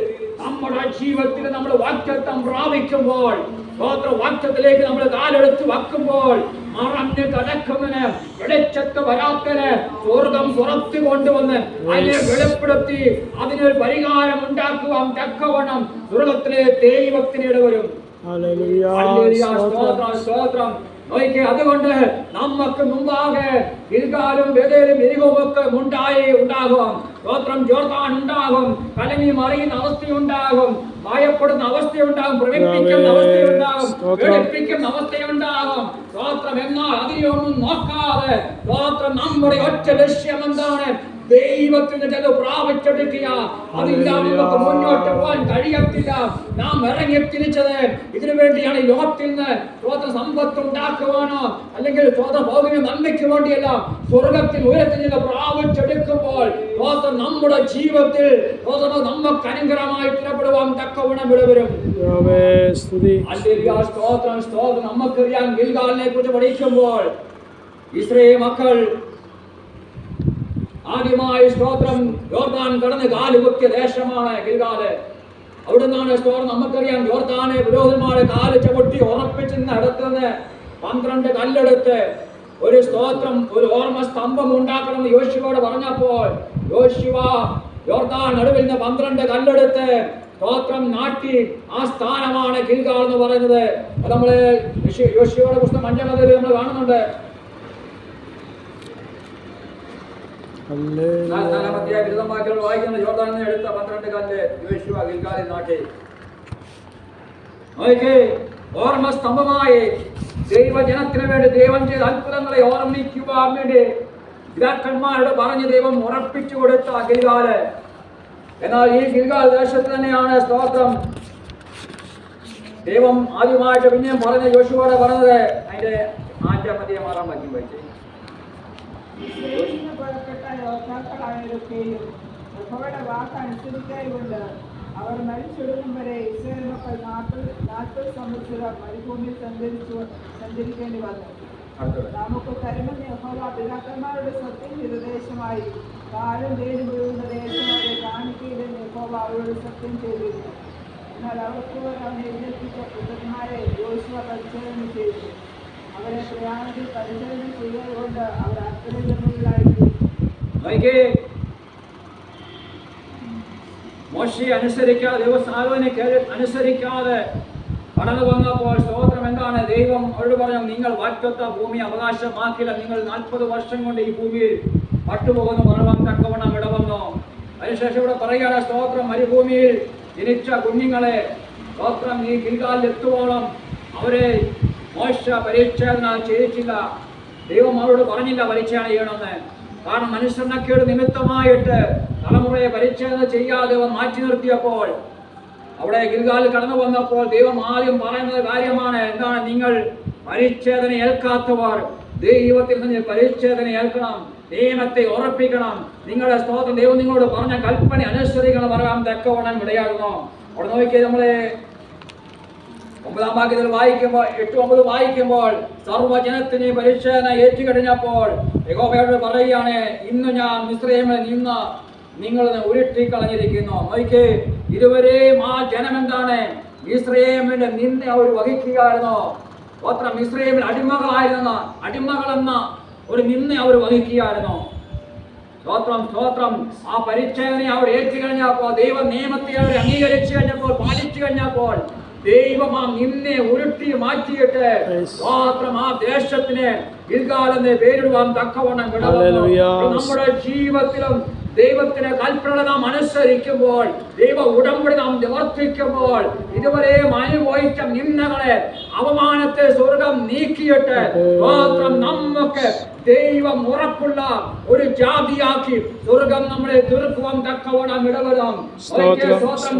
നമ്മുടെ ജീവിതത്തിൽ നമ്മൾ വാക്തത്വം പ്രാപിക്കുമ്പോൾ, വാക്തത്തിലേക്ക് നമ്മൾ കാലെടുത്ത് വെക്കുമ്പോൾ മറഞ്ഞ് കിടക്കുന്നതിന് വെളിച്ചത്ത് വരാത്തതിന് സ്വർഗം പുറത്തു കൊണ്ടുവന്ന് അതിനെ വെളിപ്പെടുത്തി അതിനൊരു പരിഹാരം ഉണ്ടാക്കുവാൻ തക്കവണ്ണം സ്വർഗത്തിലെ ദൈവത്തിന് ഇടവരും. സ്തോത്രം. നോക്കിക്കേ, അതുകൊണ്ട് നമുക്ക് മുമ്പാകെ ഗിൽഗാലും ബേഥേലും എരിഹോവൊക്കെ ഉണ്ടാകും. സ്തോത്രം. ജോർദാൻ ഉണ്ടാകും, കലങ്ങി മറിയുന്ന അവസ്ഥയുണ്ടാകും, ഭയപ്പെടുന്ന അവസ്ഥയുണ്ടാകും, പ്രകടിപ്പിക്കുന്ന അവസ്ഥയുണ്ടാകും, പേടിപ്പിക്കുന്ന അവസ്ഥയുണ്ടാകും. സ്തോത്രം. എന്നാൽ അതിനെയൊന്നും നോക്കാതെ സ്തോത്രം, നമ്മുടെ ഒറ്റ ലക്ഷ്യം എന്താണ്? ദൈവത്തിന്റെ ചില പ്രാപിച്ചെടുക്കുക. അതില്ലാതെ നമുക്ക് മുന്നോട്ട് പോകാൻ കഴിയത്തില്ല. നാം ഇറങ്ങി തിരിച്ചത് ഇതിനു വേണ്ടിയാണ്. ലോകത്തിൽ നിന്ന് സ്വന്തം സമ്പത്ത് ഉണ്ടാക്കുവാനോ അല്ലെങ്കിൽ സ്വന്തം ഭൗതിക നന്മയ്ക്ക് വേണ്ടിയല്ല. സ്വർഗത്തിൽ ഉയരത്തിൽ നിന്ന് പ്രാപിച്ചെടുക്കുമ്പോൾ നമ്മുടെ ജീവിതത്തിൽ നമുക്ക് അനുഗ്രഹമായി പുറപ്പെടുവാൻ തക്കവണ്ണം ഇടവരും. സ്തോത്രം. സ്തോത്രം. നമുക്കറിയാം, ഗിൽഗാലിനെ കുറിച്ച് പഠിക്കുമ്പോൾ ഇസ്രായേൽ മക്കൾ ആദ്യമായി സ്തോത്രം യോർദാൻ കടന്ന് കാലുകുത്തിയ ദേശമാണ് ഗിൽഗാല്. അവിടെ നിന്നാണ് സ്തോത്രം നമുക്കറിയാം, യോർദാനെ വിരോധന്മാരെ കാല് ചവിട്ടി ഉറപ്പിച്ചെന്ന് അടുത്തുനിന്ന് 12 കല്ലെടുത്ത് ഒരു സ്തോത്രം ഒരു ഓർമ്മ സ്തംഭം ഉണ്ടാക്കണമെന്ന് യോശുവയോട് പറഞ്ഞപ്പോൾ യോശുവ യോർദാൻ നടുവിൽ നിന്ന് 12 കല്ലെടുത്ത് സ്തോത്രം നാട്ടി ആ സ്ഥാനമാണ് ഗിൽഗാൽ എന്ന് പറയുന്നത്. അത് നമ്മള് യോശുവയുടെ പുസ്തകം 5-ാം അധ്യായത്തിൽ നമ്മൾ കാണുന്നുണ്ട്. 4-ാം അധ്യായം ബിരുദമാക്കികൾ വായിക്കുന്നത് യോർദാനിൽ നിന്ന് എടുത്ത 12 കല്ല് യോശുവ ഗിൽഗാലിൽ നാട്ടി. ഓർമ്മ സ്തംഭമായി ദൈവജനത്തിന് വേണ്ടി ദൈവം ചെയ്ത അത്ഭുതങ്ങളെ ഓർമ്മിക്കുവാൻ വേണ്ടി പിതാക്കന്മാരോട് പറഞ്ഞ് ദൈവം ഉറപ്പിച്ചു കൊടുത്ത ഗിൽഗാല്. എന്നാൽ ഈ ഗിൽഗാൽ ദേശത്ത് തന്നെയാണ് സ്തോത്രം ദൈവം ആദ്യമായിട്ട് പിന്നെയും പറഞ്ഞ യോശുവയോട് പറഞ്ഞത്. അതിന്റെ 5-ാം അധ്യായം 6-ാം വാക്യം വായിച്ചേ. പുറപ്പെട്ട യോദ്ധാക്കളായവരൊക്കെയും യഹോവയുടെ വാക്ക് അനുസരിക്കായതുകൊണ്ട് അവർ മരിച്ചൊടുങ്ങും വരെ ഇസ്രായേൽ മക്കൾ 40 സംവത്സരം മരുഭൂമിയിൽ സഞ്ചരിക്കേണ്ടി വന്നു. നമുക്ക് തരുമെന്ന് യഹോവ പിതാക്കന്മാരുടെ സത്യം ചെയ്ത ദേശമായി കാലും തേനും വീഴുന്ന ദേശമാരെ കാണിക്കയിലെന്ന് യഹോവ അവരോട് സത്യം ചെയ്തിരുന്നു. എന്നാൽ അവർക്ക് അവൻ എഴുന്നേൽപ്പിച്ച പുത്രന്മാരെ യോശുവ പരിചരണം ചെയ്തു. അവരെ പ്രയാണത്തിൽ പരിചരണം ചെയ്തതുകൊണ്ട് അവർ അത്ഭുതങ്ങളിലായിരുന്നു. മോശയെ അനുസരിക്കാതെ ദൈവസാധുവിനെ അനുസരിക്കാതെ കടന്നു വന്നപ്പോൾ സ്തോത്രം എന്താണ്? ദൈവം അവരോട് പറഞ്ഞു, നിങ്ങൾ വാഗ്ദത്ത ഭൂമി അവകാശമാക്കില്ല. നിങ്ങൾ 40 വർഷം കൊണ്ട് ഈ ഭൂമിയിൽ പട്ടുപോകുന്ന മറവാൻ തക്കവണ്ണം ഇടവന്നു. അതിനുശേഷം ഇവിടെ പറയുകയാണ് സ്തോത്രം, മരുഭൂമിയിൽ ജനിച്ച കുഞ്ഞുങ്ങളെ സ്തോത്രം ഈ ഗിൽഗാലിൽ എത്തുവോളം അവരെ മോശ പരിച്ഛേദന ചെയ്തിട്ടില്ല. ദൈവം അവരോട് പറഞ്ഞില്ല പരിച്ഛേദന ചെയ്യണമെന്ന്. കാരണം മനുഷ്യനക്കേട് നിമിത്തമായിട്ട് തലമുറയെ പരിച്ഛേദന ചെയ്യാതെ മാറ്റി നിർത്തിയപ്പോൾ അവിടെ ഗിൽഗാലിൽ കടന്നു വന്നപ്പോൾ ദൈവം ആദ്യം പറയുന്ന കാര്യമാണ് എന്താണ്? നിങ്ങൾ പരിച്ഛേദന ഏൽക്കാത്തവർ ദൈവത്തിൽ നിന്ന് പരിച്ഛേദന ഏൽക്കണം, നിയമത്തെ ഉറപ്പിക്കണം. നിങ്ങളുടെ സ്തോത്രം ദൈവം നിങ്ങളോട് പറഞ്ഞ കൽപ്പന അനുസരിക്കണം പറയാൻ തക്കവണ്ണം ഇടയാകുന്നു. അവിടെ നോക്കിയാൽ നമ്മളെ 9-ാം വാക്യത്തിൽ വായിക്കുമ്പോൾ 8-9 വായിക്കുമ്പോൾ സർവ്വജനത്തിന് പരിച്ഛേദന ഏറ്റുകഴിഞ്ഞപ്പോൾ യഹോവയോട് പറയുകയാണ്, ഇന്ന് ഞാൻ മിസ്രയീമിൽ നിന്ന് നിങ്ങൾ ഉരുട്ടിക്കളഞ്ഞിരിക്കുന്നു. നോക്കിക്കേ, ഇതുവരെയും ആ ജനം എന്താണ്? മിസ്രയീമിന്റെ നിന്ന അവർ വഹിക്കുകയായിരുന്നു. സ്തോത്രം. മിസ്രയീമിൽ അടിമകളെന്ന ഒരു നിന്ന അവർ വഹിക്കുകയായിരുന്നു. സ്തോത്രം. സ്തോത്രം. ആ പരിച്ഛേദനയെ അവർ ഏറ്റുകഴിഞ്ഞപ്പോൾ ദൈവ നിയമത്തെ അവർ അംഗീകരിച്ചു കഴിഞ്ഞപ്പോൾ പാലിച്ചു കഴിഞ്ഞപ്പോൾ ദൈവം ആ നിന്നെ ഉരുട്ടി മാറ്റിയിട്ട് സ്തോത്രം ആ ദേശത്തിന് ഗിൽഗാൽ എന്ന് പേരിടുവാൻ തക്കവണ്ണം നമ്മുടെ ജീവിതത്തിലും ദൈവത്തിന്റെ കൽപ്പന നാം അനുസരിക്കുമ്പോൾ, ദൈവ ഉടമ്പടി നാം നിവർത്തിക്കുമ്പോൾ, ഇതുവരെയും അനുഭവിച്ച നിന്ദകളെ, അവമാനത്തെ സ്വർഗം നീക്കിയിട്ട് മാത്രം നമുക്ക് ദൈവം ഉറപ്പുള്ള ഒരു ജാതിയാക്കി സ്വർഗം നമ്മളെ തീർക്കുവാൻ തക്കവണ്ണം ഇടവരും.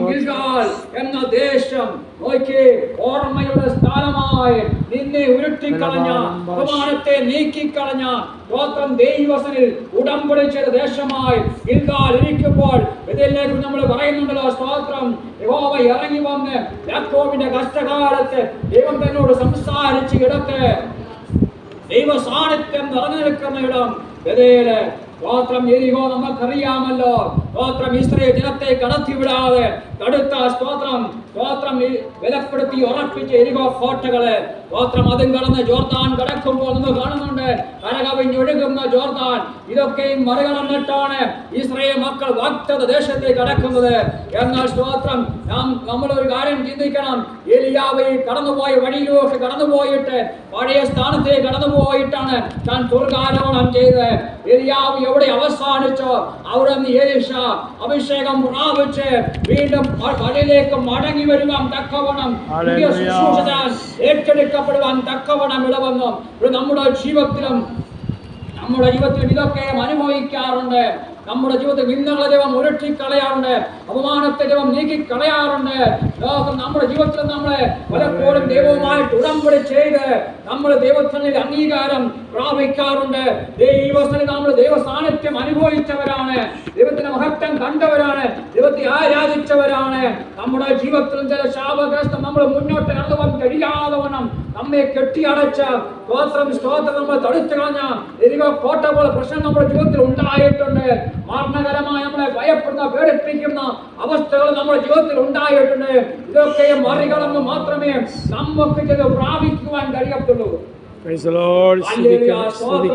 ഗിൽഗാൽ എന്ന ദേശം നോക്കി ഓർമ്മയുടെ സ്ഥലമായി നിന്നെ ഉരുട്ടിക്കളഞ്ഞ, അപമാനത്തെ നീക്കിക്കളഞ്ഞ സ്തോത്രം ദൈവസനിൽ ഉടമ്പടി ചെയ്ത ദേശമായി ഗിൽഗാൽ ഇരിക്കുമ്പോൾ ഇതിലേക്ക് നമ്മൾ പറയുന്നുണ്ടല്ലോ, സ്തോത്രം യഹോവ ഇറങ്ങി വന്ന് യാക്കോബിന്റെ കഷ്ടകാലത്ത് ദൈവം തന്നോട് സംസാരിച്ച ഇടത്ത് ദൈവ സാന്നിധ്യം നിറഞ്ഞു നിൽക്കുന്ന ഇടം ബഥേല്. സ്തോത്രം യെരിഹോ നമുക്കറിയാമല്ലോ. സ്തോത്രം ഇസ്രായേൽ ജനത്തെ കടത്തിവിടാതെ തടുത്ത സ്തോത്രം ബലപ്പെടുത്തി ഉറപ്പിച്ച യെരിഹോ കോട്ടകള് സ്തോത്രം അതും കടന്ന് ജോർദാൻ കടക്കുമ്പോൾ നമ്മൾ കാണുന്നുണ്ട് കരകവിഞ്ഞൊഴുകുന്ന ജോർദാൻ. ഇതൊക്കെയും മറികടന്നിട്ടാണ് ഇസ്രായേൽ മക്കൾ വാഗ്ദത്ത ദേശത്തേക്ക് കടക്കുന്നത്. എന്നാൽ സ്തോത്രം നമ്മളൊരു കാര്യം ചിന്തിക്കണം. ഏലിയാവ് കടന്നുപോയ വഴിയിലൊക്കെ കടന്നുപോയിട്ട് പഴയ സ്ഥാനത്തേക്ക് കടന്നുപോയിട്ടാണ് താൻ സ്വർഗ്ഗാരോഹണം ചെയ്തത്. ഏലിയാവ് എവിടെ അവസാനിച്ചോ അവിടെ നിന്ന് എലീശ അഭിഷേകം പ്രാപിച്ച് വീണ്ടും പള്ളിയിലേക്ക് മടങ്ങി വരുവാൻ തക്കവണ്ണം ഏറ്റെടുക്കപ്പെടുവാൻ തക്കവണ്ണം ഇടവന്നു. നമ്മുടെ ജീവിതത്തിലും ഇതൊക്കെ അനുഭവിക്കാറുണ്ട്. നമ്മുടെ ജീവിതത്തിൽ നിന്ദകളെ ദൈവം ഉരുട്ടിക്കളയാറുണ്ട്, അപമാനത്തെ ദൈവം നീക്കിക്കളയാറുണ്ട്. നമ്മുടെ ജീവിതത്തിൽ നമ്മളെ പലപ്പോഴും ദൈവവുമായിട്ട് ഉടമ്പടി ചെയ്ത് നമ്മൾ ദൈവത്തിൽ അംഗീകാരം പ്രാപിക്കാറുണ്ട്. ദൈവസ്ഥനിൽ നമ്മൾ ദൈവ സാന്നിധ്യം അനുഭവിച്ചവരാണ്, ദൈവത്തിന്റെ മഹത്വം കണ്ടവരാണ്, ദൈവത്തെ ആരാധിച്ചവരാണ്. നമ്മുടെ ജീവിതത്തിൽ ചില ശാപഗ്രസ്തം നമ്മൾ മുന്നോട്ട് കടന്നുപോകാൻ കഴിയാതെ വണ്ണം നമ്മെ കെട്ടിയടച്ച സ്തോത്രം നമ്മൾ തടുത്തു കളഞ്ഞ കോട്ട പോലെ പ്രശ്നം നമ്മുടെ ജീവിതത്തിൽ ഉണ്ടായിട്ടുണ്ട്. മരണകരമായി നമ്മളെ ഭയപ്പെടുന്ന പേടിപ്പിക്കുന്ന അവസ്ഥകൾ നമ്മുടെ ജീവിതത്തിൽ ഉണ്ടായിട്ടുണ്ട്. ഇതൊക്കെ മറികടന്ന് മാത്രമേ നമുക്ക് ഇത് പ്രാപിക്കുവാൻ കഴിയത്തുള്ളൂ.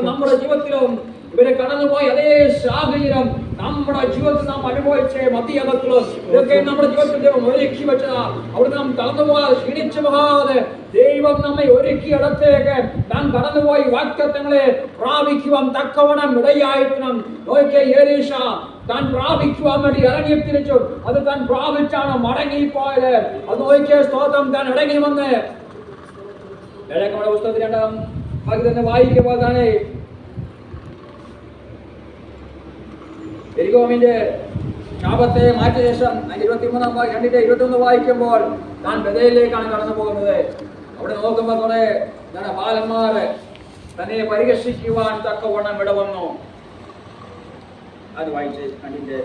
നമ്മുടെ ജീവിതത്തിലും ഇവരെ കടന്നുപോയി അതേ സാഹചര്യം നമ്മുടെ ജീവിതത്തിൽ നാം അനുഭവിച്ചേ മതിയാകത്തുള്ളൂ. ഇതൊക്കെ നമ്മുടെ ജീവിതത്തിൽ ദൈവം ഒരുക്കി വെച്ചതാ. അവിടെ നാം കടന്നുപോകാതെ ക്ഷീണിച്ചു പോകാതെ ദൈവം നമ്മെ ഒരുക്കി ഇടത്തേക്ക് താൻ കടന്നുപോയി വാഗ്ദത്തങ്ങളെ പ്രാപിക്കുവാൻ തക്കവണ്ണം ഇടയായിരിക്കണം. നോക്കിയ എലീശ താൻ പ്രാപിക്കുവാൻ വേണ്ടി ഇറങ്ങി തിരിച്ചു. അത് താൻ പ്രാപിച്ചാണ് മടങ്ങിപ്പോയത്. അത് നോക്കിയ സ്തോത്രം താൻ ഇറങ്ങി വന്ന് പുസ്തകത്തിൽ 2-ാം ഭാഗത്ത് തന്നെ വായിക്കുമ്പോൾ തന്നെ യെരിഹോവിന്റെ ശാപത്തെ മാറ്റിയ ശേഷം 23-ാം ഭാഗം 2-21 വായിക്കുമ്പോൾ താൻ ബഥേലിലേക്കാണ് കടന്നു പോകുന്നത്. അവിടെ നോക്കുമ്പോൾ കുറെ ബാലന്മാര് തന്നെ പരിരക്ഷിക്കുവാൻ തക്കവണ്ണം ഇടവന്നു. അത് വായിച്ച് കണ്ടിട്ട്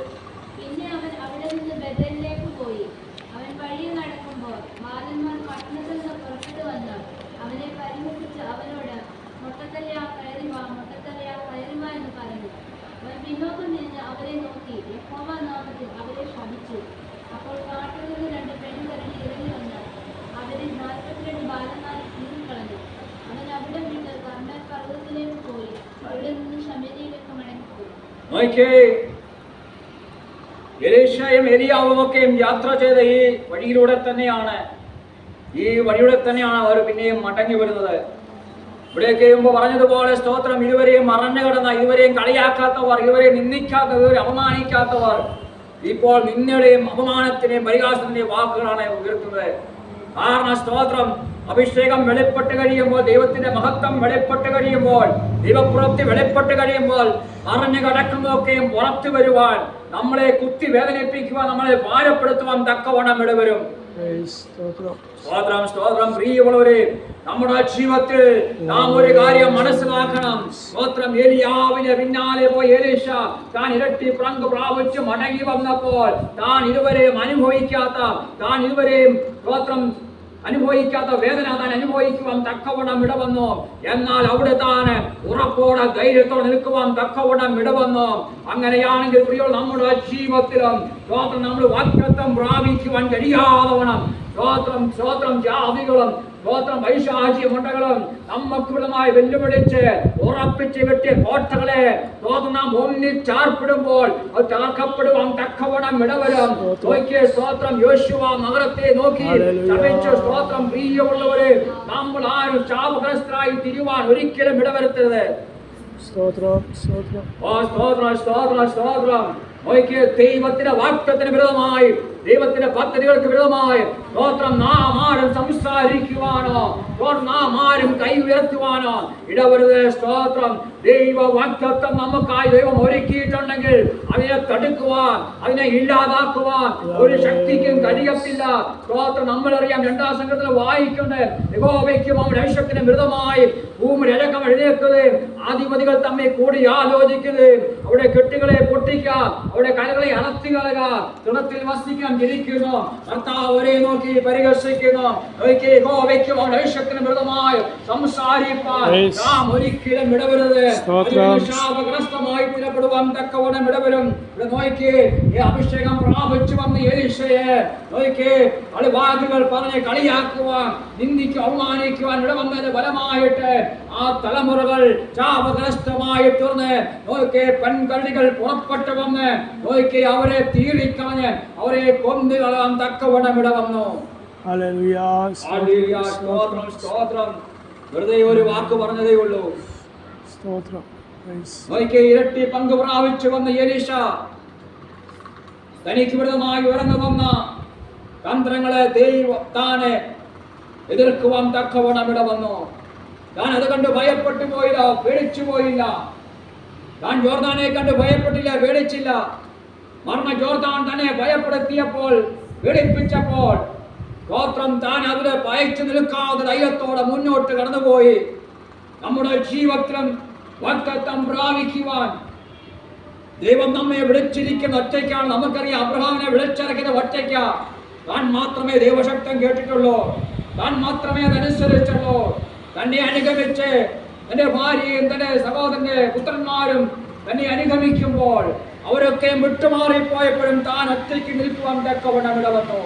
പിന്നെ അവൻ അവിടെ നിന്ന് ബഥേലിലേക്ക് പോയി. അവൻ വഴിയിൽ നടക്കുമ്പോൾ ബാലന്മാർ പട്ടണത്തിൽ നിന്ന് പുറപ്പെട്ടു വന്നു അവനെ പരിഹസിച്ച് അവനോട് മൊട്ടത്തലയാ കയറിവാ എന്ന് പറഞ്ഞു. അവൻ പിന്നോക്കം നിന്ന് അവരെ നോക്കി യഹോവ നാമത്തിൽ അവരെ ശപിച്ചു. അപ്പോൾ കാട്ടിൽ നിന്ന് 2 പെൺകരടി ഇറങ്ങി വന്ന് അവരിൽ 42 ബാലന്മാരെ കീറിക്കളഞ്ഞു. അവൻ അവിടെ വിട്ട് കർമ്മൽ പർവ്വതത്തിലേക്ക് പോയി അവിടെ നിന്ന് ശമരിയിലേക്ക് മടങ്ങിപ്പോയി. എലീശയും എലിയാവുമൊക്കെയും യാത്ര ചെയ്ത ഈ വഴിയിലൂടെ തന്നെയാണ് അവർ പിന്നെയും മടങ്ങി വരുന്നത്. ഇവിടേക്ക് മുമ്പ് പറഞ്ഞതുപോലെ സ്തോത്രം ഇതുവരെയും മറഞ്ഞു കിടന്ന, ഇതുവരെയും കളിയാക്കാത്തവർ, ഇതുവരെയും നിന്ദിക്കാത്തവർ, ഇതുവരെ അപമാനിക്കാത്തവർ ഇപ്പോൾ നിന്ദയുടെയും അപമാനത്തിന്റെയും പരിഹാസത്തിന്റെയും വാക്കുകളാണ് ഉയർത്തുന്നത്. കാരണം സ്തോത്രം അഭിഷേകം വെളിപ്പെട്ട് കഴിയുമ്പോൾ, ദൈവത്തിന്റെ മഹത്വം വെളിപ്പെട്ട് കഴിയുമ്പോൾ, ദൈവപ്രവൃത്തി വെളിപ്പെട്ട് കഴിയുമ്പോൾ മറഞ്ഞു കിടക്കുന്നതൊക്കെയും പുറത്തു വരുവാൻ, നമ്മളെ കുത്തി വേദനിപ്പിക്കുവാൻ, നമ്മളെ ഭാരപ്പെടുത്തുവാൻ തക്കവണ്ണം ഇടവരും. സ്തോത്രം പ്രിയമുള്ളവരെ, നമ്മുടെ ജീവിതത്തിൽ നാം ഒരു കാര്യം മനസ്സിലാക്കണം. സ്തോത്രം ഏലിയാവിന്റെ പിന്നാലെ പോയി എലീശ താൻ ഇരട്ടി പങ്ക് പ്രാപിച്ച് മടങ്ങി വന്നപ്പോൾ താൻ ഇതുവരെയും അനുഭവിക്കാത്ത വേദന താൻ അനുഭവിക്കുവാൻ തക്കവണ്ണം ഇടവന്നു. എന്നാൽ അവിടെ താൻ ഉറപ്പോടെ ധൈര്യത്തോടെ നിൽക്കുവാൻ തക്കവണ്ണം ഇടവന്നു. അങ്ങനെയാണെങ്കിൽ പ്രിയ നമ്മുടെ ജീവിതത്തിലും നമ്മൾ വാഗ്ദത്തം പ്രാപിക്കുവാൻ കഴിയാതവണ്ണം ജാതികളും പൈശാചികമുണ്ടകളും നമുക്കുള്ളമായി വെല്ലുവിളിച്ച് ഉറപ്പിച്ച് വെട്ടിയ കോട്ടകളെ നാം ഒന്നിച്ചാർപ്പെടുമ്പോൾ അത് ചാർക്കപ്പെടുവാൻ തക്കവണ്ണം ഇടവരും. സ്തോത്രം യോശുവ നഗരത്തെ നോക്കി ശപിച്ച സ്തോത്രം പ്രിയമുള്ളവരെ, നമ്മൾ ആരും ശാപഗ്രസ്തരായി തിരുവാൻ ഒരിക്കലും ഇടവരുത്തരുത്. നോക്കിയ ദൈവത്തിന്റെ വാക്തത്തിന് വിരോധമായി, ദൈവത്തിന്റെ പദ്ധതികൾക്ക് വിരോധമായി സ്തോത്രം നാം ആരും സംസാരിക്കുവാനോ നാം ആരും കൈ ഉയർത്തുവാനോ ഇടവരുത്. സ്തോത്രം ദൈവ വാഗ്ദത്തം നമുക്കായി ദൈവം ഒരുക്കിയിട്ടുണ്ടെങ്കിൽ അതിനെ തടുക്കുവാൻ, അതിനെ ഇല്ലാതാക്കുവാൻ ഒരു ശക്തിക്കും കഴിയത്തില്ല. സ്തോത്രം നമ്മളറിയാം, 2-ാം സംഘത്തിൽ വായിക്കുന്നത് യഹോവയ്ക്കും അവന്റെ ഐശ്വര്യത്തിന് വിരുദ്ധമായി ഭൂമി രജകം എഴുന്നേൽക്കുകയും അധിപതികൾ തമ്മിൽ കൂടി ആലോചിക്കുകയും അവിടെ കെട്ടുകളെ പൊട്ടിക്കുക, അവിടെ കലകളെ അടച്ചു കളയുക, തൃണത്തിൽ വസിക്കാൻ ജനിക്കുന്നു. കർത്താവ് അവരെ നോക്കി പരിഹസിക്കുന്നു. യഹോവയ്ക്കും അവന്റെ ഐശ്വര്യത്തിന് വിരുദ്ധമായി സംസാരിപ്പാൻ നാം ഒരിക്കലും ഇടവരുത്. ശാപഗ്രസ്തമായി തിരപ്പെടുവാൻ തക്കവണ്ണം ഇടവരും. ഇവിടെ നോക്കി ഈ അഭിഷേകം പ്രാപിച്ചു വന്ന എലീശയെ നോക്കി കളിവാക്കുകൾ പറഞ്ഞ് കളിയാക്കുവാൻ, നിന്ദിക്ക് അവമാനിക്കുവാൻ ഇടവന്നതിന് ഫലമായിട്ട് ആ തലമുറകൾ ശാപഗ്രസ്തമായി തീർന്ന് നോക്കി പെൺകള്ളികൾ പുറപ്പെട്ടു വന്ന് നോക്കി അവരെ തീരിക്കളഞ്ഞ് അവരെ കൊന്നുകളാൻ തക്കവണ്ണം ഇടവന്നു. സ്തോത്രം. വെറുതെ ഒരു വാക്ക് പറഞ്ഞതേ ഉള്ളൂ. ഇരട്ടി പങ്ക് പ്രാപിച്ചു വന്ന എലീശ തനിക്ക് വിരുദ്ധമായി ഉയർന്നു വന്ന തന്ത്രങ്ങളെ താനെ എതിർക്കുവാൻ തക്കവണ്ണം ഇടവന്നു. താൻ അത് കണ്ട് ഭയപ്പെട്ടു പോയില്ല, പേടിച്ചു പോയില്ല. താൻ ജോർദാനെ കണ്ട് ഭയപ്പെട്ടില്ല, പേടിച്ചില്ല. മർമ്മ ജോർദാൻ തന്നെ ഭയപ്പെടുത്തിയപ്പോൾ, പേടിപ്പിച്ചപ്പോൾ സ്തോത്രം താൻ അതിനെ ഭയച്ചു നിൽക്കാതെ ധൈര്യത്തോടെ മുന്നോട്ട് കടന്നുപോയി. നമ്മുടെ ജീവിതത്തിലും വാഗ്ദത്തം പ്രാപിക്കുവാൻ ദൈവം നമ്മെ വിളിച്ചിരിക്കുന്ന ഒറ്റയ്ക്കാണ്. നമുക്കറിയാം, അബ്രഹാമിനെ വിളിച്ചിറക്കിയത് ഒറ്റയ്ക്കാ. താൻ മാത്രമേ ദൈവശബ്ദം കേട്ടിട്ടുള്ളൂ, താൻ മാത്രമേ അതനുസരിച്ചുള്ളൂ. തന്നെ അനുഗമിച്ച് തന്റെ ഭാര്യയും തന്റെ സഹോദരന്റെ പുത്രന്മാരും തന്നെ അനുഗമിക്കുമ്പോൾ അവരൊക്കെ വിട്ടുമാറിപ്പോയപ്പോഴും താൻ ഒറ്റയ്ക്ക് നിൽക്കുവാൻ തക്കവണ്ണം ഇടവന്നു.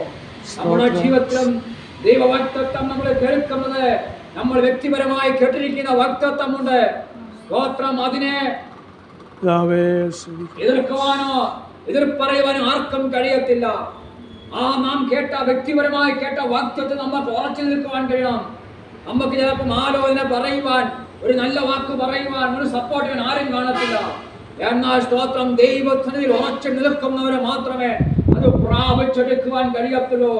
നമ്മുടെ ജീവിതത്തിലും ദൈവവാഗ്ദത്തം നമ്മൾ കേൾക്കുന്നത്, നമ്മൾ വ്യക്തിപരമായി കേട്ടിരിക്കുന്ന വാഗ്ദത്തമുണ്ട്. സ്തോത്രം. അതിനെ എതിർക്കുവാനോ എതിർപ്പറയുവാനോ ആർക്കും കഴിയത്തില്ല. ആ നാം കേട്ട വ്യക്തിപരമായി കേട്ട വാഗ്ദത്തം നമുക്ക് ഉറച്ചു നിൽക്കുവാൻ കഴിയണം. നമുക്ക് ചിലപ്പോൾ ആലോചന പറയുവാൻ, ഒരു നല്ല വാക്ക് പറയുവാൻ, ഒരു സപ്പോർട്ട് ചെയ്യാൻ ആരും കാണത്തില്ല. എന്നാൽ സ്തോത്രം ദൈവസന്നിധിയിൽ ഉറച്ചു നിൽക്കുന്നവരെ മാത്രമേ അത് പ്രാപിച്ചെടുക്കുവാൻ കഴിയത്തുള്ളൂ.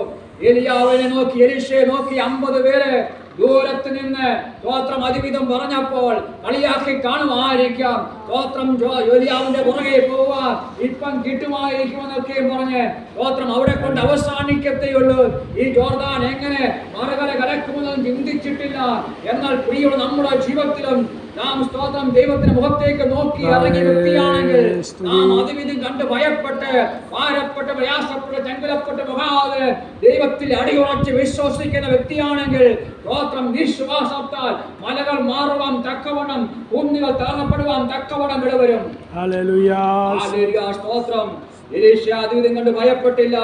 എലിയാവിനെ നോക്കി, എലീശയെ നോക്കി 50 പേര് ദൂരത്ത് നിന്ന് സ്തോത്രം അതിവിധം പറഞ്ഞപ്പോൾ കളിയാക്കി കാണുമായിരിക്കാം. സ്തോത്രം എലിയാവിന്റെ പുറകെ പോവാൻ ഇപ്പം കിട്ടുമായിരിക്കുമെന്നൊക്കെയും പറഞ്ഞ് സ്തോത്രം അവിടെ കൊണ്ട് അവസാനിക്കത്തേയുള്ളൂ. ഈ ജോർദാൻ എങ്ങനെ മറുകര കലക്കുമെന്ന് ചിന്തിച്ചിട്ടില്ല. എന്നാൽ പ്രിയമുള്ള നമ്മുടെ ജീവിതത്തിലും നാം സ്തോത്രം ദൈവത്തിന്റെ മുഖത്തേക്ക് നോക്കി ഇറങ്ങിയ വ്യക്തിയാണെങ്കിൽ, നാം അതിവിധം കണ്ട് ഭയപ്പെട്ട് ഭാരപ്പെട്ട് പ്രയാസപ്പെട്ട് ചങ്കലപ്പെട്ട് പോകാതെ ദൈവത്തിൽ അടിയുറച്ച് വിശ്വസിക്കുന്ന വ്യക്തിയാണെങ്കിൽ സ്തോത്രം വിശ്വാസത്താൽ മലകൾ മാറുവാൻ തക്കവണ്ണം, കുന്നുകൾ താങ്ങപ്പെടുവാൻ തക്കവണ്ണം ഇടവരും. സ്തോത്രം. എലീശ അതിവിധം കണ്ട് ഭയപ്പെട്ടില്ല.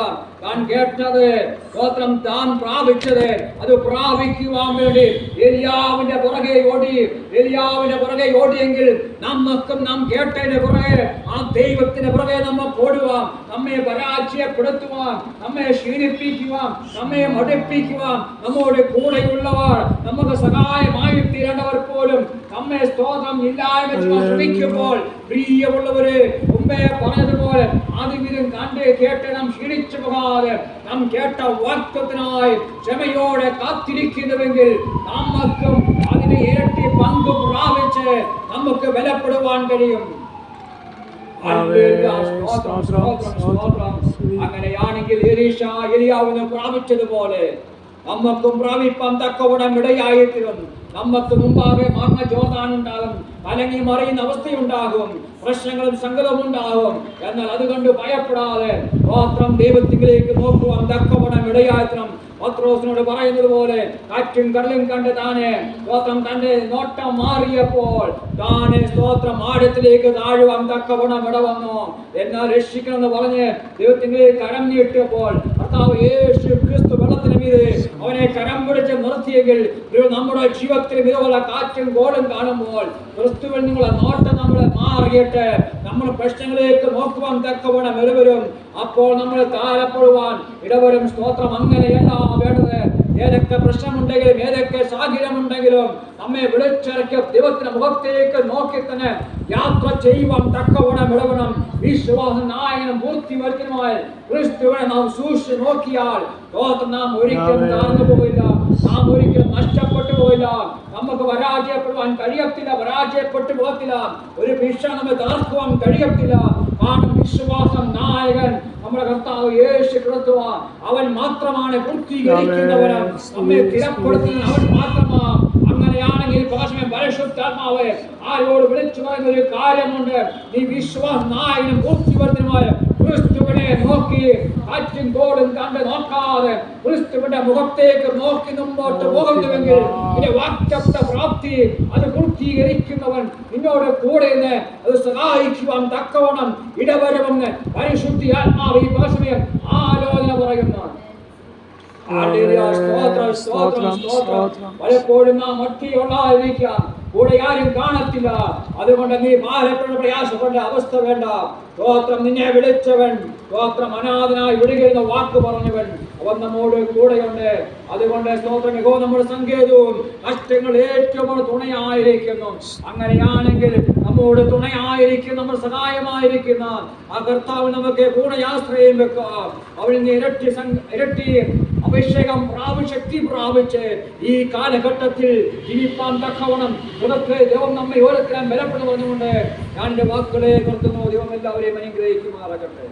താൻ കേട്ടത് സ്തോത്രം താൻ പ്രാപിച്ചത് അത് പ്രാപിക്കുവാൻ വേണ്ടി എലിയാവിന്റെ പുറകെ ഓടിയെങ്കിൽ നമുക്കും നാം കേട്ടതിന്റെ പുറകെ ആ ദൈവത്തിന്റെ പുറകെ നമുക്ക് ഓടുവാൻ, നമ്മെ പരാജയപ്പെടുത്തുവാൻ, നമ്മെ ക്ഷീണിപ്പിക്കുവാൻ, നമ്മെ മടുപ്പിക്കുവാൻ നമ്മോട് കൂടെയുള്ളവർ, നമുക്ക് സഹായമായി തീരേണ്ടവർ പോലും നമ്മെ സ്തോത്രം ഇല്ലായ്മ ശ്രമിക്കുമ്പോൾ പ്രിയമുള്ളവര് മുമ്പേ പറഞ്ഞതുപോലെ അതിവിധം കണ്ട് കേട്ട് നാം ക്ഷീണിച്ചു പോകാതെ നാം കേട്ട വാക്തത്തിനായി ക്ഷമയോടെ കാത്തിരിക്കുന്നുവെങ്കിൽ നമുക്കും അതിന് ഇരട്ടി പങ്ക് പ്രാപിച്ച് നമുക്ക് ബലപ്പെടുവാൻ കഴിയും. അങ്ങനെയാണെങ്കിൽ എലീശ എലിയാവിനെ പ്രാപിച്ചതുപോലെ നമുക്കും പ്രാപിപ്പാൻ തക്കവണ്ണം ഇടയായിത്തീരും. നമുക്ക് മുമ്പാകെ മരണ ജോർദാൻ ഉണ്ടാകും, കലങ്ങി മറിയുന്ന അവസ്ഥയുണ്ടാകും, പ്രശ്നങ്ങളും സങ്കടവും ഉണ്ടാകും. എന്നാൽ അതുകൊണ്ട് ഭയപ്പെടാതെ മാത്രം ദൈവത്തിലേക്ക് നോക്കുവാൻ തക്കവണ്ണം ഇടയായിത്തീരും. പത്രോസിനോട് പറയുന്നത് പോലെ കാറ്റും കടലും കണ്ട് താനെ സ്തോത്രം തന്റെ നോട്ടം മാറിയപ്പോൾ താനെ സ്തോത്രം ആഴത്തിലേക്ക് താഴുവാൻ തക്കവണ്ണം ഇടവന്നു. എന്നാൽ രക്ഷിക്കണമെന്ന് പറഞ്ഞ് ദൈവത്തിലേക്ക് കരം നീട്ടിയപ്പോൾ കർത്താവ് യേശു ക്രിസ്തു വെള്ളത്തിന് മീതെ അവനെ കരം പിടിച്ച് നിർത്തിയെങ്കിൽ നമ്മുടെ ജീവിതത്തിൽ ഇതുപോലെ കാറ്റും കോളും കാണുമ്പോൾ ക്രിസ്തുവിൽ നിന്നുള്ള നോട്ടം നമ്മളെ മാറിയിട്ട് നമ്മൾ പ്രശ്നങ്ങളിലേക്ക് നോക്കുവാൻ തക്കവണ്ണം ഇടവരും. അപ്പോൾ നമ്മൾ താരപ്പെടുവാൻ ഇടവരും. സ്തോത്രം. അങ്ങനെയല്ല വേണ്ടത്. ഏതൊക്കെ പ്രശ്നമുണ്ടെങ്കിലും ഏതൊക്കെ സാഹചര്യമുണ്ടെങ്കിലും നമ്മെ വിളിച്ചിറക്കിയ ദൈവത്തിന്റെ മുഖത്തേക്ക് നോക്കി തന്നെ യാത്ര ചെയ്യുവാൻ തക്കവണ്ണം ഇടവണം. വിശ്വാസ നായകനും പൂർത്തി വരുത്തുമായ ക്രിസ്തുവിനെ നാം സൂക്ഷിച്ച് നോക്കിയാൽ നാം ഒരിക്കലും താഴ്ന്നു പോയില്ല, നാം ഒരിക്കലും നഷ്ടപ്പെട്ടു പോയില്ല, നമുക്ക് പരാജയപ്പെടുവാൻ കഴിയത്തില്ല, പരാജയപ്പെട്ടു പോകത്തില്ല, ഒരു ഭിക്ഷ നമ്മെ തകർക്കുവാൻ കഴിയത്തില്ല. കാരണം വിശ്വാസം നായകൻ നമ്മുടെ കർത്താവ് യേശു ക്രിസ്തു, അവൻ മാത്രമാണ് പൂർത്തീകരിക്കുന്നവൻ, നമ്മെ സ്ഥിരപ്പെടുത്തുന്ന അവൻ മാത്രമാണ്. അങ്ങനെയാണെങ്കിൽ പരിശുദ്ധാത്മാവ് ആരോട് വിളിച്ചു പറയുന്ന ഒരു കാര്യമുണ്ട്, നീ വിശ്വാസ നായകനും പൂർത്തിവർദ്ധനുമായ ക്രിസ്തുവിനെ നോക്കി കാറ്റും കോളും കണ്ട് നോക്കാതെ ക്രിസ്തുവിന്റെ മുഖത്തേക്ക് നോക്കി മുമ്പോട്ട് പോകുന്നുവെങ്കിൽ നിന്റെ വാക്തത്വ പ്രാപ്തി അത് പൂർത്തീകരിക്കുന്നവൻ നിന്നോട് കൂടെ അത് സഹായിക്കുവാൻ തക്കവണ്ണം ഇടവരുമെന്ന് പരിശുദ്ധി ആത്മാവ് ഈ സമയം ആലോചന പറയുന്നു. പലപ്പോഴും നാം ഒറ്റയുള്ളാതിരിക്കാം, കൂടെ ആരും കാണത്തില്ല. അതുകൊണ്ട് നീ ഭാരപ്പെട്ട് പ്രയാസപ്പെട്ട അവസ്ഥ വേണ്ട. സ്തോത്രം, നിന്നെ വിളിച്ചവൻ, സ്തോത്രം, അനാഥനായി വിടുകയെന്ന വാക്ക് പറഞ്ഞവൻ അവൻ നമ്മോട് കൂടെയുണ്ട്. അതുകൊണ്ട് സ്തോത്രം, യഹോവ നമ്മുടെ സങ്കേതവും കഷ്ടങ്ങൾ ഏറ്റവും തുണയായിരിക്കുന്നു. അങ്ങനെയാണെങ്കിൽ നമ്മോട് തുണയായിരിക്കും, നമ്മൾ സഹായമായിരിക്കുന്ന ആ കർത്താവ് നമുക്ക് കൂടെ ആശ്രയം വെക്കാം. അവനിൽ നിന്ന് ഇരട്ടി അഭിഷേകം ശക്തി പ്രാപിച്ച് ഈ കാലഘട്ടത്തിൽ ജീവിപ്പാൻ തക്കവണ്ണം ദൈവം നമ്മെ ഓരോരുത്തരും ബലപ്പെടുന്നു പറഞ്ഞുകൊണ്ട് ഞാൻ എന്റെ വാക്കുകളെ നിർത്തുന്നു. ദൈവം എല്ലാവരെയും അനുഗ്രഹിക്കുമാറാകട്ടെ.